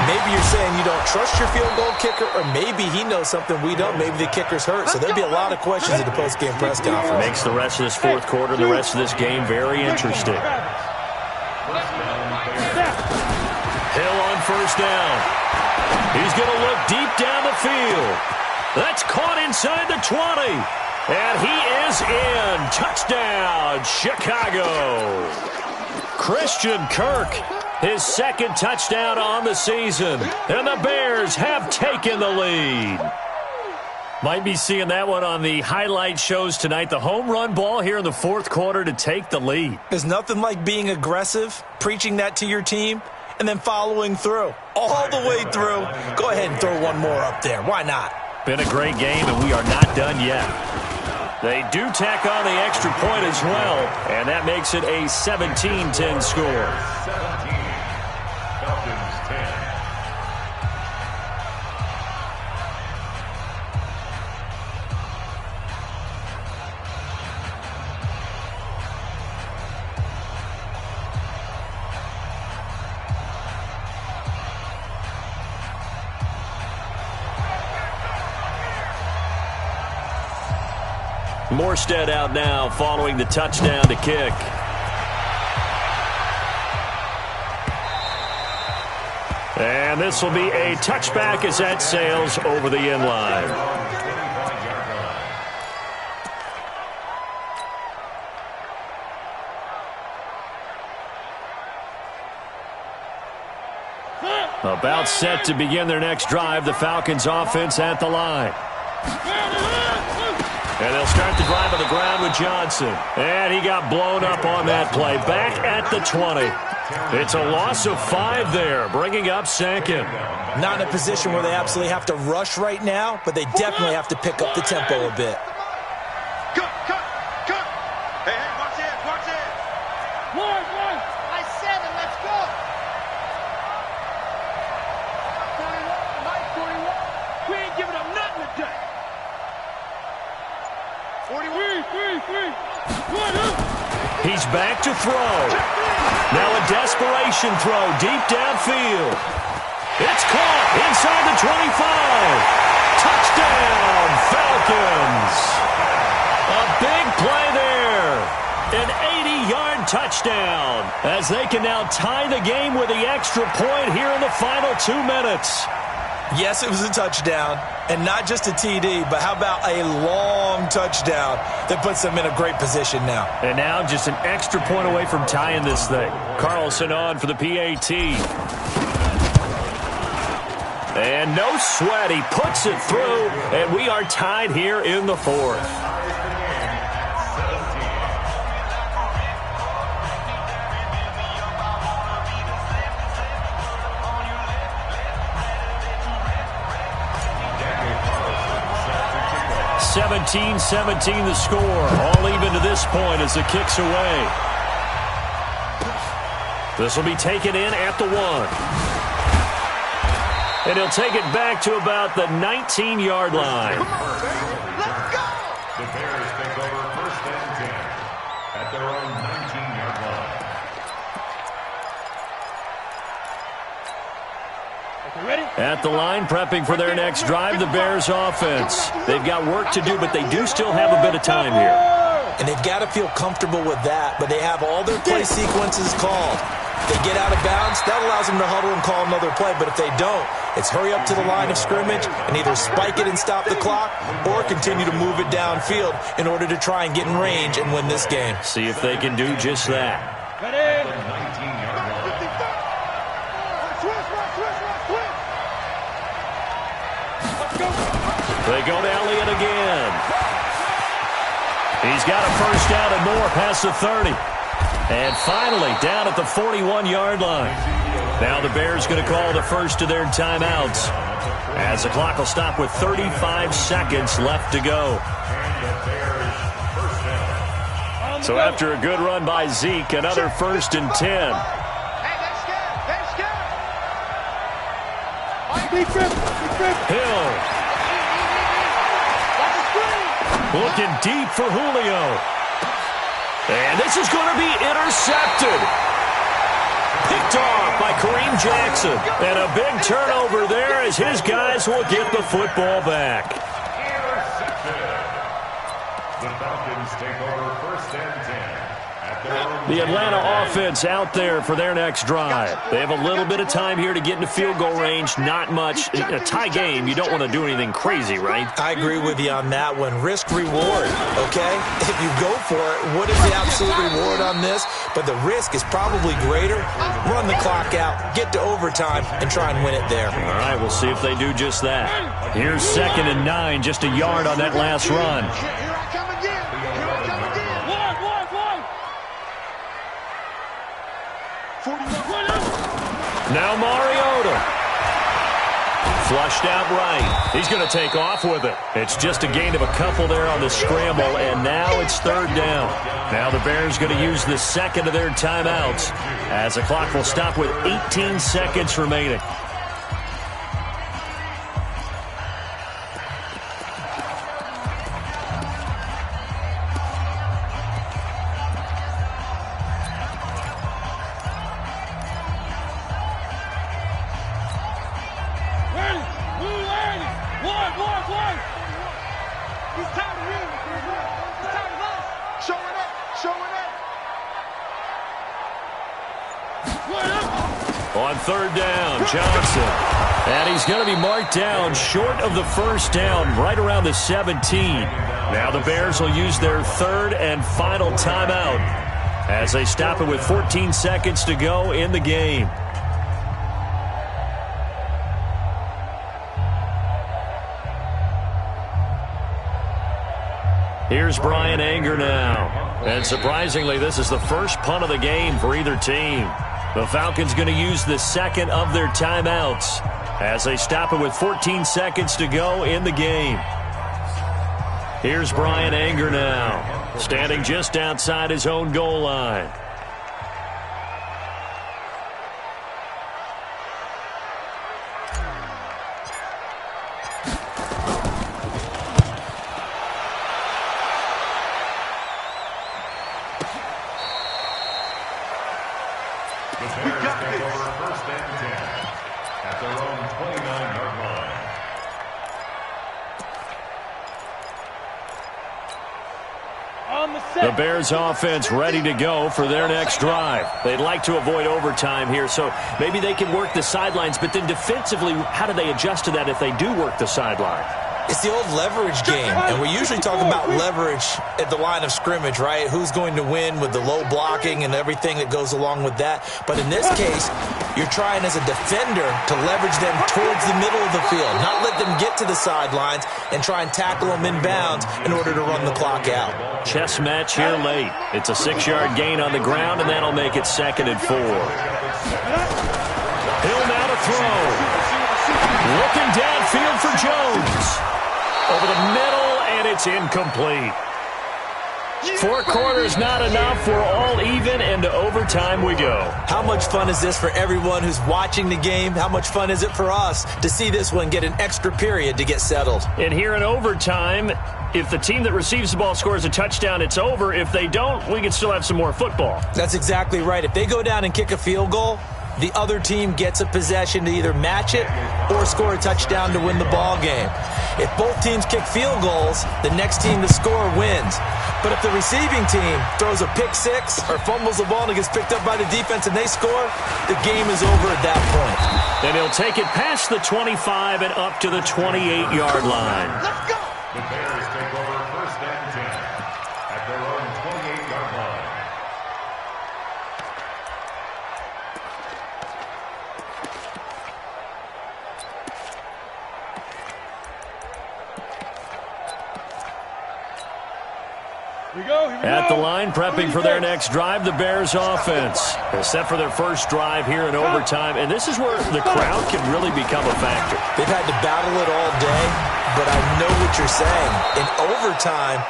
maybe you're saying you don't trust your field goal kicker, or maybe he knows something we don't. Maybe the kicker's hurt. So there'll be a lot of questions at the post-game press conference.
Makes the rest of this 4th quarter, the rest of this game very interesting. Hill on first down. He's going to look deep down the field. That's caught inside the 20. And he is in. Touchdown, Chicago. Christian Kirk, his second touchdown on the season. And the Bears have taken the lead. Might be seeing that one on the highlight shows tonight. The home run ball here in the fourth quarter to take the lead.
There's nothing like being aggressive, preaching that to your team, and then following through. All the way through. Go ahead and throw one more up there. Why not?
Been a great game, and we are not done yet. They do tack on the extra point as well, and that makes it a 17-10 score.
17. Falcons 10.
Morstead out now following the touchdown to kick. And this will be a touchback as that sails over the end line. About set to begin their next drive, the Falcons offense at the line. And they'll start the drive on the ground with Johnson. And he got blown up on that play. Back at the 20. It's a loss of 5 there, bringing up second.
Not in a position where they absolutely have to rush right now, but they definitely have to pick up the tempo a bit.
Cut. Hey, watch it.
One.
I said it, let's go.
41. We ain't giving up nothing today.
43.
He's back to throw. Now a desperation throw deep downfield. It's caught inside the 25. Touchdown, Falcons. A big play there. An 80-yard touchdown as they can now tie the game with the extra point here in the final 2 minutes.
Yes, it was a touchdown, and not just a TD, but how about a long touchdown that puts them in a great position now.
And now just an extra point away from tying this thing. Carlson on for the PAT. And no sweat, he puts it through, and we are tied here in the fourth. (17-17) the score. All even to this point as the kick's away. This will be taken in at the 1. And he'll take it back to about the 19-yard line.
Let's go.
The Bears take over first and 10 at their own 19-yard line.
Ready?
At the line, prepping for their next drive, the Bears offense. They've got work to do, but they do still have a bit of time here.
And they've got to feel comfortable with that, but they have all their play sequences called. If they get out of bounds, that allows them to huddle and call another play, but if they don't, it's hurry up to the line of scrimmage and either spike it and stop the clock or continue to move it downfield in order to try and get in range and win this game.
See if they can do just that.
Ready?
The 19-yard line.
They go to Elliott again. He's got a first down and more past the 30. And finally, down at the 41-yard line. Now the Bears going to call the first of their timeouts as the clock will stop with 35 seconds left to go. So after a good run by Zeke, another first and 10.
Hey, they're scared.
Hill. Looking deep for Julio. And this is going to be intercepted. Picked off by Kareem Jackson. And a big turnover there as his guys will get the football back.
Intercepted. The Falcons take over first and 10 at
The Atlanta offense out there for their next drive. They have a little bit of time here to get into field goal range. Not much. In a tie game, you don't want to do anything crazy, right?
I agree with you on that one. Risk-reward, okay? If you go for it, what is the absolute reward on this? But the risk is probably greater. Run the clock out, get to overtime, and try and win it there.
All right, we'll see if they do just that. Here's 2nd and 9, just a yard on that last run. Now Mariota. Flushed out right. He's going to take off with it. It's just a gain of a couple there on the scramble, and now it's 3rd down. Now the Bears going to use the second of their timeouts as the clock will stop with 18 seconds remaining. On 3rd down, Johnson. And he's going to be marked down short of the 1st down, right around the 17. Now the Bears will use their 3rd and final timeout as they stop it with 14 seconds to go in the game. Here's Brian Anger now. And surprisingly, this is the first punt of the game for either team. The Falcons going to use the second of their timeouts as they stop it with 14 seconds to go in the game. Here's Brian Anger now, standing just outside his own goal line. The Bears offense ready to go for their next drive. They'd like to avoid overtime here, so maybe they can work the sidelines, but then defensively, how do they adjust to that if they do work the sideline?
It's the old leverage game, and we usually talk about leverage at the line of scrimmage, right? Who's going to win with the low blocking and everything that goes along with that. But in this case, you're trying as a defender to leverage them towards the middle of the field, not let them get to the sidelines and try and tackle them inbounds in order to run the clock out.
Chess match here late. It's a 6-yard gain on the ground, and that'll make it 2nd and 4. Hill now to throw. Looking downfield for Jones. Over the middle, and it's incomplete. 4 quarters not enough. We're all even, and to overtime we go.
How much fun is this for everyone who's watching the game? How much fun is it for us to see this one get an extra period to get settled?
And here in overtime, if the team that receives the ball scores a touchdown, it's over. If they don't, we can still have some more football.
That's exactly right. If they go down and kick a field goal, the other team gets a possession to either match it or score a touchdown to win the ball game. If both teams kick field goals, the next team to score wins. But if the receiving team throws a pick six or fumbles the ball and it gets picked up by the defense and they score, the game is over at that point.
Then he'll take it past the 25 and up to the 28-yard line.
Let's go!
The Bears take over 1st and 10 at their own 28-yard line.
At the line, prepping for their next drive, the Bears offense. They're set for their first drive here in overtime, and this is where the crowd can really become a factor.
They've had to battle it all day, but I know what you're saying. In overtime,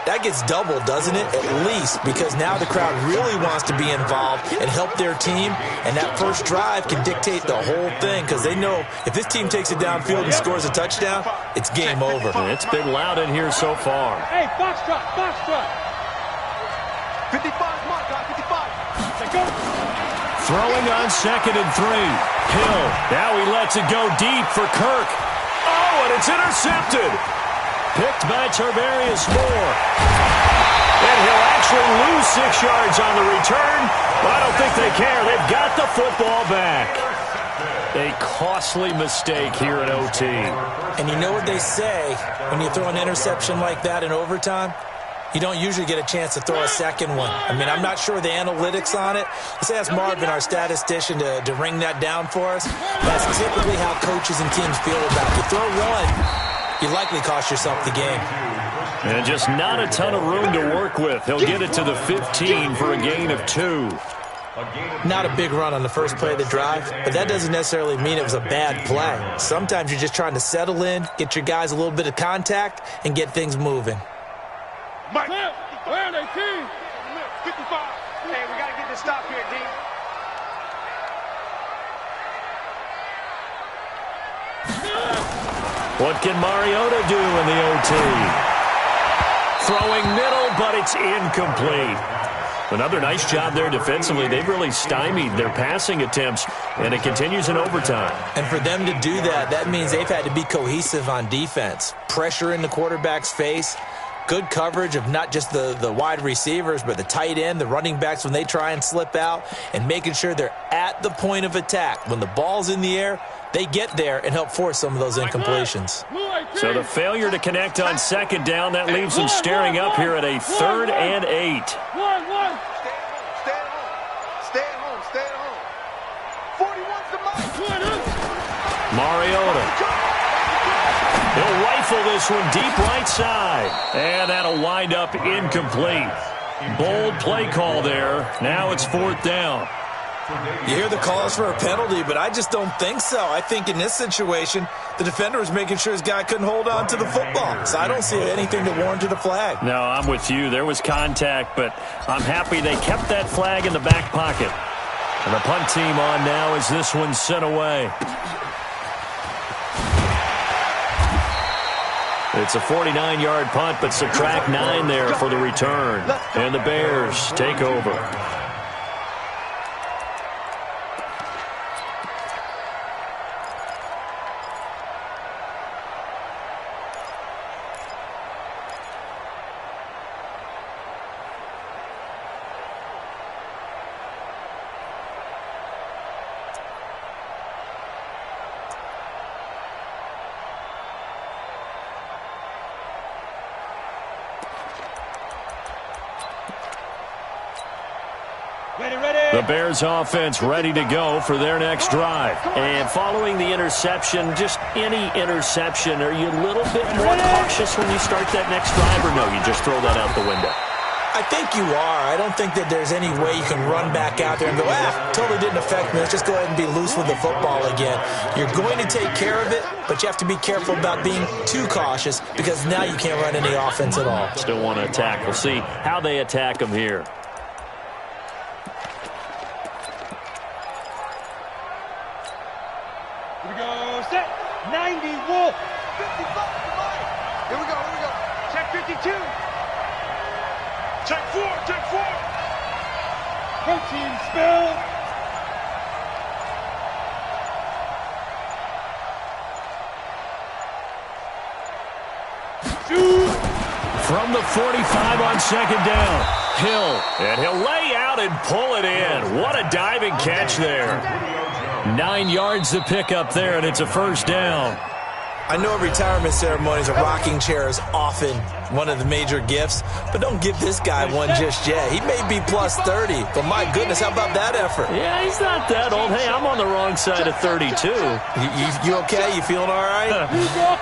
that gets doubled, doesn't it? At least, because now the crowd really wants to be involved and help their team, and that first drive can dictate the whole thing, because they know if this team takes it downfield and scores a touchdown, it's game over.
It's been loud in here so far.
Hey, box truck, box truck.
55, mark, 55.
Let's go.
Throwing on 2nd and 3. Hill, now he lets it go deep for Kirk. Oh, and it's intercepted. Picked by Tarvarius Moore. And he'll actually lose 6 yards on the return, but I don't think they care. They've got the football back. A costly mistake here in OT.
And you know what they say when you throw an interception like that in overtime? You don't usually get a chance to throw a second one. I mean, I'm not sure the analytics on it. Let's ask Marvin, our statistician, to ring that down for us. That's typically how coaches and teams feel about it. You throw one, you likely cost yourself the game.
And just not a ton of room to work with. He'll get it to the 15 for a gain of 2.
Not a big run on the first play of the drive, but that doesn't necessarily mean it was a bad play. Sometimes you're just trying to settle in, get your guys a little bit of contact, and get things moving.
Mike, where are they, team? 55.
Hey, we got to get this stop here, D.
What can Mariota do in the OT? Throwing middle, but it's incomplete. Another nice job there defensively. They've really stymied their passing attempts, and it continues in overtime.
And for them to do that, that means they've had to be cohesive on defense. Pressure in the quarterback's face, good coverage of not just the wide receivers, but the tight end, the running backs when they try and slip out, and making sure they're at the point of attack. When the ball's in the air, they get there and help force some of those incompletions.
So the failure to connect on second down, that leaves them staring up here at a 3rd and 8.
Stay at home. Stay at home. Stay at home. 41's the mark.
Mariota. He'll rifle this one deep right side. And that'll wind up incomplete. Bold play call there. Now it's 4th down.
You hear the calls for a penalty, but I just don't think so. I think in this situation, the defender was making sure his guy couldn't hold on to the football. So I don't see anything to warrant a flag.
No, I'm with you. There was contact, but I'm happy they kept that flag in the back pocket. And the punt team on now as this one's sent away. It's a 49-yard punt, but subtract 9 there for the return. And the Bears take over. The Bears offense ready to go for their next drive. And following the interception, just any interception, are you a little bit more cautious when you start that next drive, or no, you just throw that out the window?
I think you are. I don't think that there's any way you can run back out there and go, totally didn't affect me. Let's just go ahead and be loose with the football again. You're going to take care of it, but you have to be careful about being too cautious because now you can't run any offense at all.
Still want to attack. We'll see how they attack them here.
Here we go, set, 90, Wolf.
55. Here we go. Check 52. Check 4.
Protein spill.
From the 45 on second down, Hill. And he'll lay out and pull it in. What a diving catch there. 9 yards to pick up there, and it's a first down.
I know retirement ceremonies, a rocking chair is often one of the major gifts, but don't give this guy one just yet. He may be plus 30, but my goodness, how about that effort?
Yeah, he's not that old. Hey, I'm on the wrong side of 32.
You okay? You feeling all right?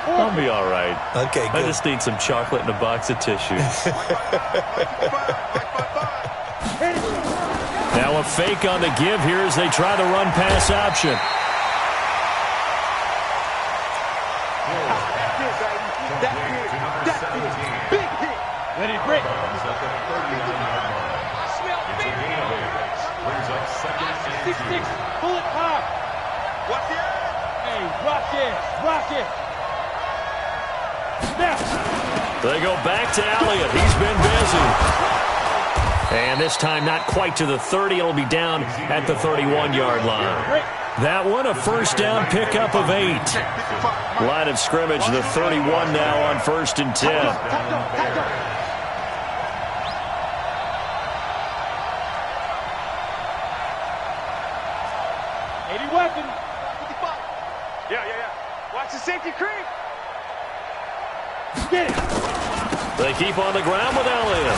I'll be all right.
Okay, good.
I just need some chocolate and a box of tissues. Now a fake on the give here as they try the run-pass option.
Let it break.
Brings up second and
6-6. Pull it high.
Watch it.
Hey, rock it. Snap.
They go back to Elliott. He's been busy. And this time not quite to the 30. It'll be down at the 31-yard line.
Break.
That one, a first down pickup of 8. Line of scrimmage, the 31 now on 1st and 10.
Weapon.
Yeah. Watch the safety creep.
Get it.
They keep on the ground with Elliott.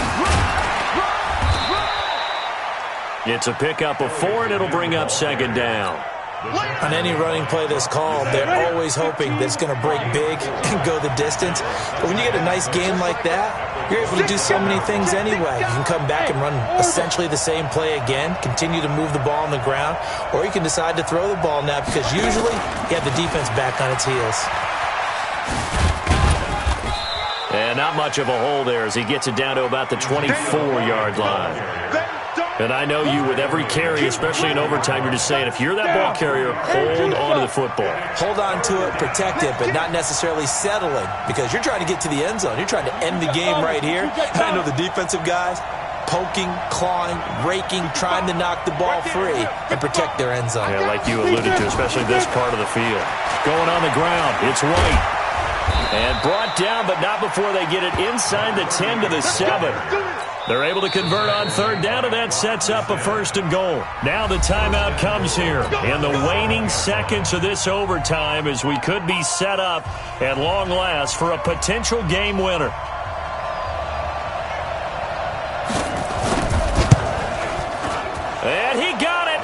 It's a pickup of 4, and it'll bring up 2nd down.
On any running play that's called, they're always hoping that it's going to break big and go the distance. But when you get a nice game like that, you're able to do so many things anyway. You can come back and run essentially the same play again, continue to move the ball on the ground, or you can decide to throw the ball now because usually you have the defense back on its heels.
And not much of a hole there as he gets it down to about the 24-yard line. And I know you with every carry, especially in overtime, you're just saying, if you're that ball carrier, hold on to the football.
Hold on to it, protect it, but not necessarily settling because you're trying to get to the end zone. You're trying to end the game right here. And I know the defensive guys poking, clawing, raking, trying to knock the ball free and protect their end zone.
Yeah, like you alluded to, especially this part of the field. Going on the ground, it's White. And brought down, but not before they get it inside the 10 to the 7. They're able to convert on 3rd down, and that sets up a 1st and goal. Now the timeout comes here in the waning seconds of this overtime as we could be set up at long last for a potential game winner. And he got it.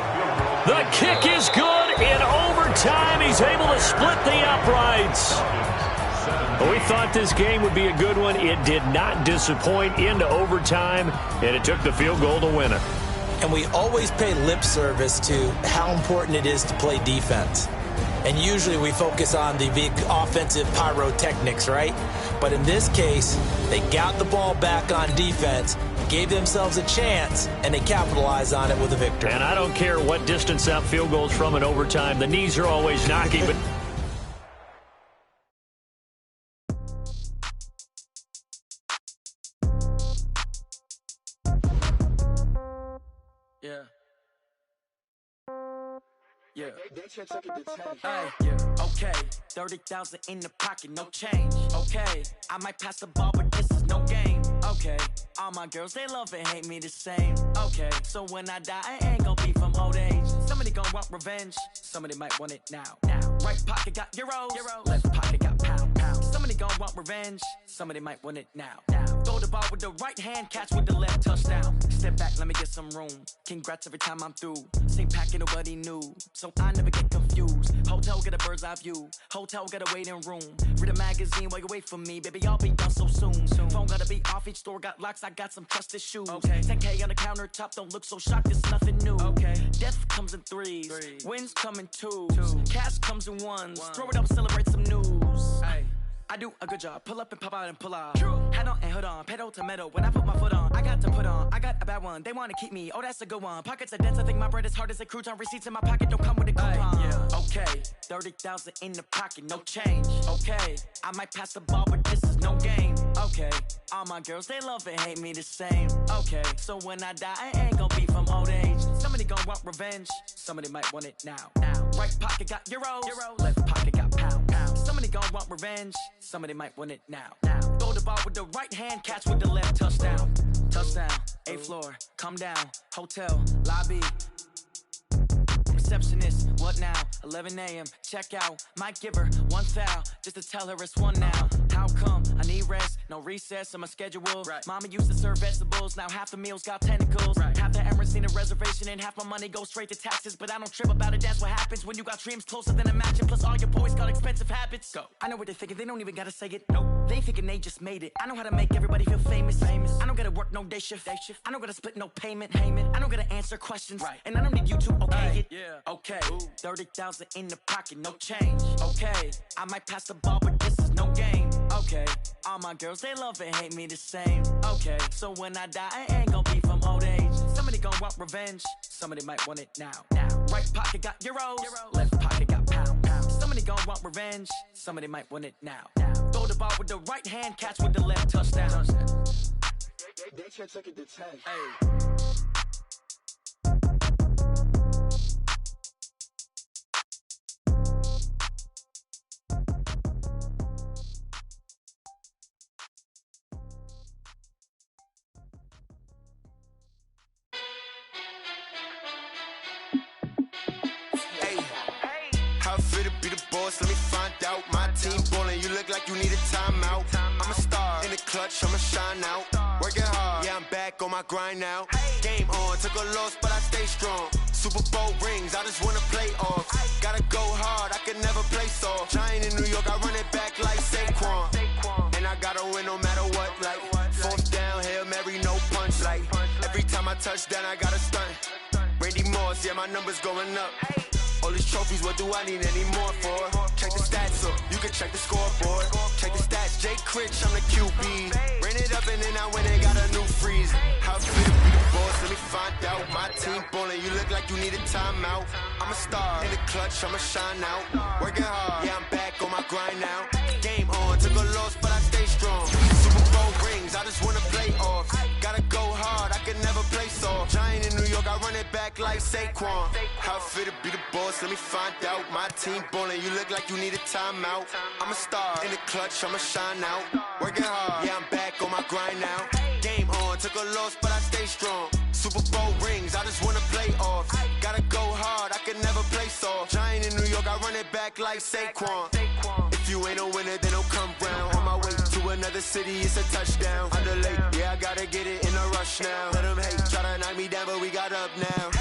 The kick is good in overtime. He's able to split the uprights. We thought this game would be a good one. It did not disappoint into overtime, and it took the field goal to win it.
And we always pay lip service to how important it is to play defense. And usually we focus on the big offensive pyrotechnics, right? But in this case, they got the ball back on defense, gave themselves a chance, and they capitalized on it with a victory.
And I don't care what distance that field goal's from in overtime. The knees are always knocking, but...
Yeah. Hey, okay, 30,000 in the pocket, no change. Okay, I might pass the ball, but this is no game. Okay, all my girls, they love and hate me the same. Okay, so when I die, I ain't gonna be from old age. Somebody gonna want revenge, somebody might want it now. Right pocket got euros, left pocket got pound. Somebody gonna want revenge, somebody might want it now. Throw the ball with the right hand, catch with the left, touchdown. Step back, let me get some room. Congrats every time I'm through. Same packet, nobody knew, so I never get confused. Hotel get a bird's eye view. Hotel get a waiting room. Read a magazine while you wait for me, baby. I'll be done so soon. Phone gotta be off. Each store got locks. I got some trusted shoes. 10K on the countertop. Don't look so shocked. It's nothing new. Death comes in threes. Wins come in twos. Cash comes in ones. Throw it up, celebrate some news. I do a good job. Pull up and pop out and pull out. Hat on and hood on. Pedal to metal. When I put my foot on, I got to put on. I got a bad one. They want to keep me. Oh, that's a good one. Pockets are dense. I think my bread is hard as a crouton. Receipts in my pocket don't come with a coupon. Okay, 30,000 in the pocket, no change. Okay, I might pass the ball, but this is no game. Okay, all my girls, they love and hate me the same. Okay, so when I die, I ain't gonna be from old age. Somebody gonna want revenge. Somebody might want it now. Right pocket got euros. Left pocket got pound. Somebody gonna want revenge. Somebody might want it now. Throw the ball with the right hand, catch with the left, touchdown. Touchdown, 8th floor, come down, hotel, lobby. Receptionist, what now? 11 a.m., check out. Might give her one foul, just to tell her it's one now. How come? I need rest, no recess in my schedule. Mama used to serve vegetables, now half the meals got tentacles. Half the Emirates need a reservation and half my money goes straight to taxes. But I don't trip about it, that's what happens when you got dreams closer than a match. And plus all your boys got expensive habits. Go. I know what they're thinking, they don't even gotta say it. Nope. They thinking they just made it. I know how to make everybody feel famous. I don't gotta work no day shift. I don't gotta split no payment. I don't gotta answer questions. And I don't need you to okay it. Okay, 30,000 in the pocket, no change. Okay, I might pass the ball, but this is no game. Okay, all my girls, they love and hate me the same. Okay, so when I die, I ain't gonna be from old age. Somebody gonna want revenge, somebody might want it now. Right pocket got euros, left pocket got pound. Somebody gonna want revenge, somebody might want it now. Throw the ball with the right hand, catch with the left, touchdown. They took it to 10.
How it feel to be the boss? Let me find out. My team ballin', you look like you need a timeout. I'm a star in the clutch, I'ma shine out. Working hard, yeah, I'm back on my grind now. Game on, took a loss, but I stay strong. Super Bowl rings, I just wanna play off. Gotta go hard, I can never play soft. Giant in New York, I run it back like Saquon. And I gotta win no matter what, like fourth down, Hail Mary, no punch. Like every time I touch down, I gotta stunt. Randy Moss, yeah, my numbers going up. All these trophies, what do I need any more for? Check the stats up, you can check the scoreboard. Check the stats, Jay Critch, I'm the QB. Ran it up and then I went and got a new freeze. How it feel to be the boss, let me find out. My team ballin', you look like you need a timeout. I'm a star in the clutch, I'ma shine out. Working hard, yeah, I'm back on my grind now. Game on, took a loss, but I stay strong. Super Bowl rings, I just wanna play off. Gotta go hard, I can never play soft. Giant in New York, I run it back like Saquon. How it feel to be the boss, let me find out. My team ballin', you look like you need a timeout. I'm a star in the clutch, I'ma shine out. Working hard, yeah, I'm back on my grind now. Game on, took a loss, but I stay strong. Super Bowl rings, I just wanna play off. Gotta go hard, I can never play soft. Giant in New York, I run it back like Saquon. If you ain't a winner, then don't come round. On my way to another city, it's a touchdown. Under late, yeah, I gotta get it in a rush now. Let them hate, try to knock me down, but we got up now.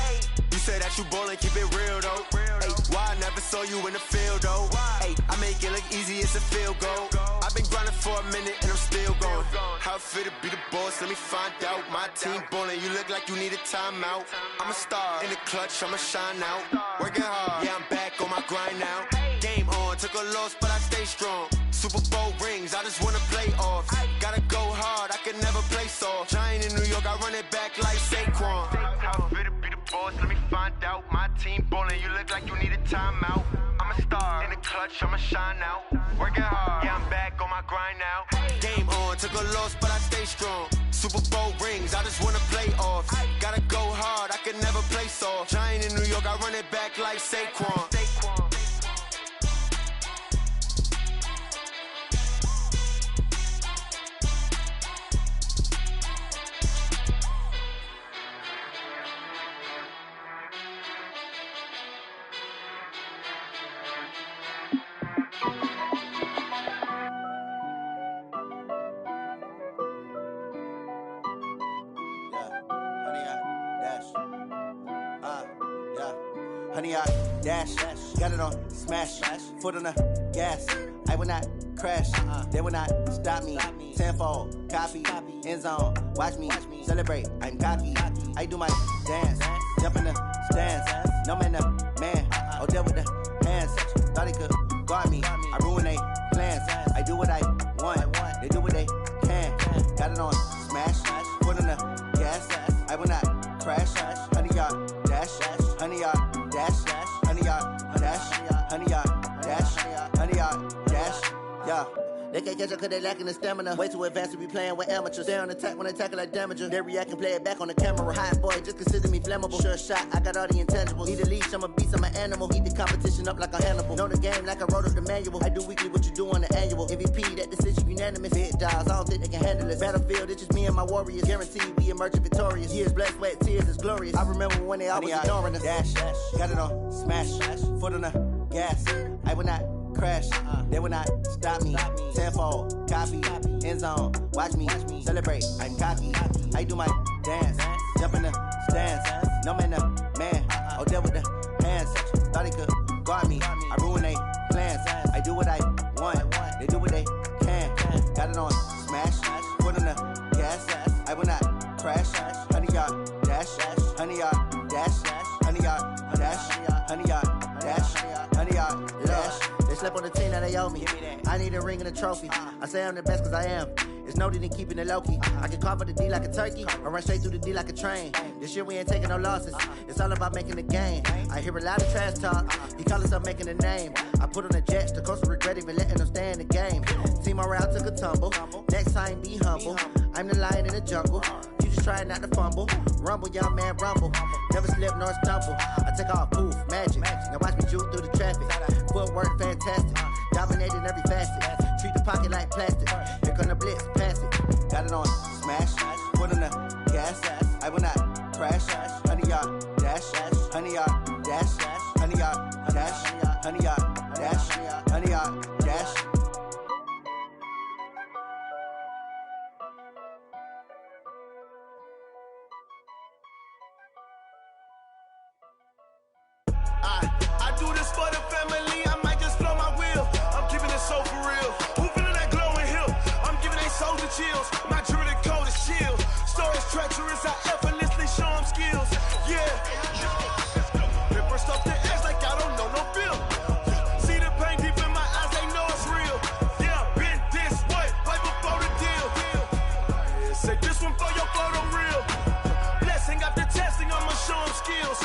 You say that you ballin', keep it real though. Ay, why I never saw you in the field though? Ay, I make it look easy, it's a field goal. I've been grinding for a minute and I'm still going. How it feel to be the boss, let me find out. My team ballin', you look like you need a timeout. I'm a star in the clutch, I'ma shine out. Working hard, yeah, I'm back on my grind now. Game on, took a loss, but I stay strong. Super Bowl rings, I just wanna play off. Gotta go hard, I can never play soft. Giant in New York, I run it back like Saquon. How it feel to be the boss, let me find out. My team ballin', you look like you need a timeout. I'm a star in the clutch, I'ma shine out. Working hard, yeah, I'm back on my grind now. Game on, took a loss, but I stay strong. Super Bowl rings, I just wanna play off. Gotta go hard, I can never play soft. Giant in New York, I run it back like Saquon.
Honey, I dash, got it on smash, foot on the gas. I will not crash, they will not stop me. Tenfold, copy, end zone, watch me celebrate. I'm cocky, I do my dance, jump in the stands. No man, the man, oh, there with the hands. Thought he could guard me, I ruin they plans. I do what I want, they do what they can. Got it on smash, foot on the gas. I will not crash, honey, y'all dash, honey, y'all dash, honey, y'all dash, honey, y'all dash, honey, y'all dash, yeah. They can't catch up cause they lacking the stamina. Way too advanced to be playing with amateurs. Stay on attack when they tackle like damager. They react and play it back on the camera. Hot boy, just consider me flammable. Sure shot, I got all the intangibles. Need a leash, I'm a beast, I'm an animal. Eat the competition up like a Hannibal. Know the game like I wrote up the manual. I do weekly what you do on the annual. MVP, that decision unanimous. Big dials, I don't think they can handle it. Battlefield, it's just me and my warriors. Guaranteed we emerging victorious. Years, blood, sweat, tears, it's glorious. I remember when they always ignoring us. Dash, got it on smash, foot on the gas. I will not crash, they will not stop me. Tenfold, copy, end zone, watch me celebrate. I'm cocky, I do my dance, jump in the stands. No man, the man, oh, there with the hands. Thought he could guard me, I ruin they plans. I do what I want, they do what they can. Got it on smash, foot on the gas. I will not crash, honey, y'all dash, honey, y'all dash, honey, y'all dash, honey, y'all dash, honey, y'all dash. They slept on the team that they owe me. I need a ring and a trophy. I say I'm the best cause I am. It's no need in keeping it low-key. I can carve up the D like a turkey, or run straight through the D like a train. This year we ain't taking no losses. It's all about making the game. I hear a lot of trash talk. He call himself making a name. I put on the Jets, the coach will regret even letting them stay in the game. Team morale took a tumble. Next time be humble. I'm the lion in the jungle. You just trying not to fumble. Rumble, young man, rumble. Never slip nor stumble. I take off, poof, magic. Now watch me juke through the traffic. Footwork fantastic. Dominating every facet. Treat the pocket like plastic. Here come the blitz, pass it. Got it on smash, foot on the gas. I will not crash. Honey, y'all dash, honey, y'all dash, honey, y'all dash, 100 yard dash, 100 yard dash.
I do this for the family, I might just blow my wheel. I'm keeping it so for real. Who feeling that glowing hill? I'm giving they soldier chills. My jewelry code is chill. Stories treacherous, I effortlessly show them skills. Yeah. Paper stuff the edge like I don't know no feel. See the pain deep in my eyes, they know it's real. Yeah, been this way, way before the deal. Say this one for your photo real. Blessing after testing, I'ma show them skills.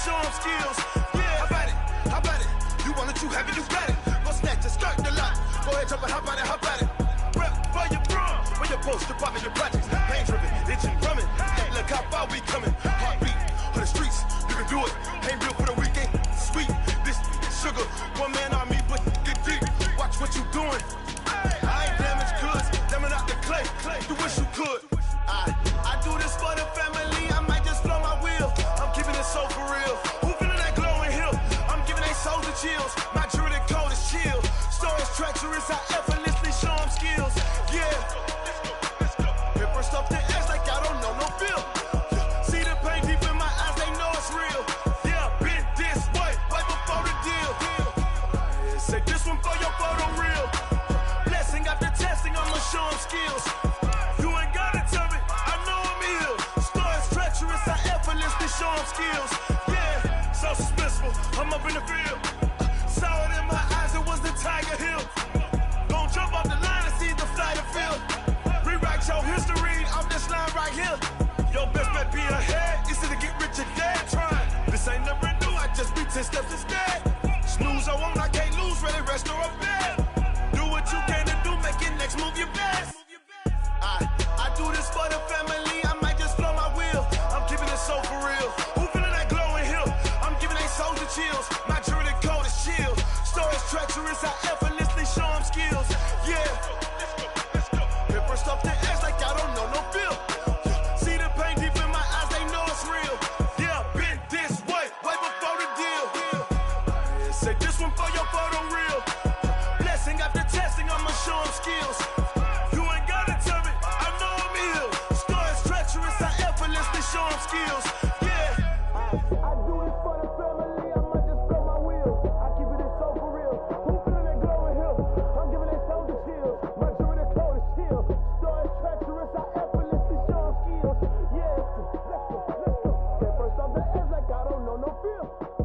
Show them skills. Yeah, how about it? You want it, you have it, you got it. Go snatch it, start the lot. Go ahead, jump it, how about it? Rep for your bro, for your post, department, your projects. Pain driven, itching, drumming. Hey, look how far we coming. Heartbeat on the streets, you can do it. Ain't built for the weekend. Sweet, this sugar, one man army, but get deep. Watch what you doing. I ain't damaged goods, damn out the clay. You wish you could. I do this for the family, I might just blow my wheel. I'm keeping it so for real. Who feeling that glowing hill? I'm giving they soldier chills. My jewelry code is chill. Stories treacherous, I effortlessly show them skills. Yeah. Paper stuff the edge like I don't know no feel. See the pain deep in my eyes, they know it's real. Yeah, been this way, way before the deal. Say this one for your photo real. Blessing after testing, I'ma show them skills. You ain't gotta tell me, I know I'm ill. Stories treacherous, I effortlessly show them skills. Yeah, so suspenseful, I'm up in the field. Saw it in my eyes, it was the Tiger Hill. Gon' jump off the line and see the flight of field. Rewrite your history off this line right here. Your best bet be ahead, easy to get rich or dead trying. This ain't never new, I just be 10 steps instead. Snooze I won't, I can't lose, ready, rest or a bed. Do what you can to do, make it next move your best. I do this for the family, I might just blow my wheel. I'm keeping it so for real. Who feeling that glowing hill? I'm giving they soldier chills. My jewelry code is chill. Stories treacherous, I effortlessly show them skills. Yeah. Paper stuff the edge like I don't know no feel. See the pain deep in my eyes, they know it's real. Yeah, been this way, way before the deal. Say this one for your photo real. Blessing after testing, I'ma show them skills. You ain't gotta tell me, I know I'm ill. Stories treacherous, I effortlessly show them skills. Yeah. I do this for the family, I might just blow my wheel. I keep it so for real. Who feeling that glowing hill? I'm giving they soldier chills. My jewelry code is chill. Stories treacherous, I effortlessly show them skills. Yeah, let's go. Get first off the edge like I don't know no feel.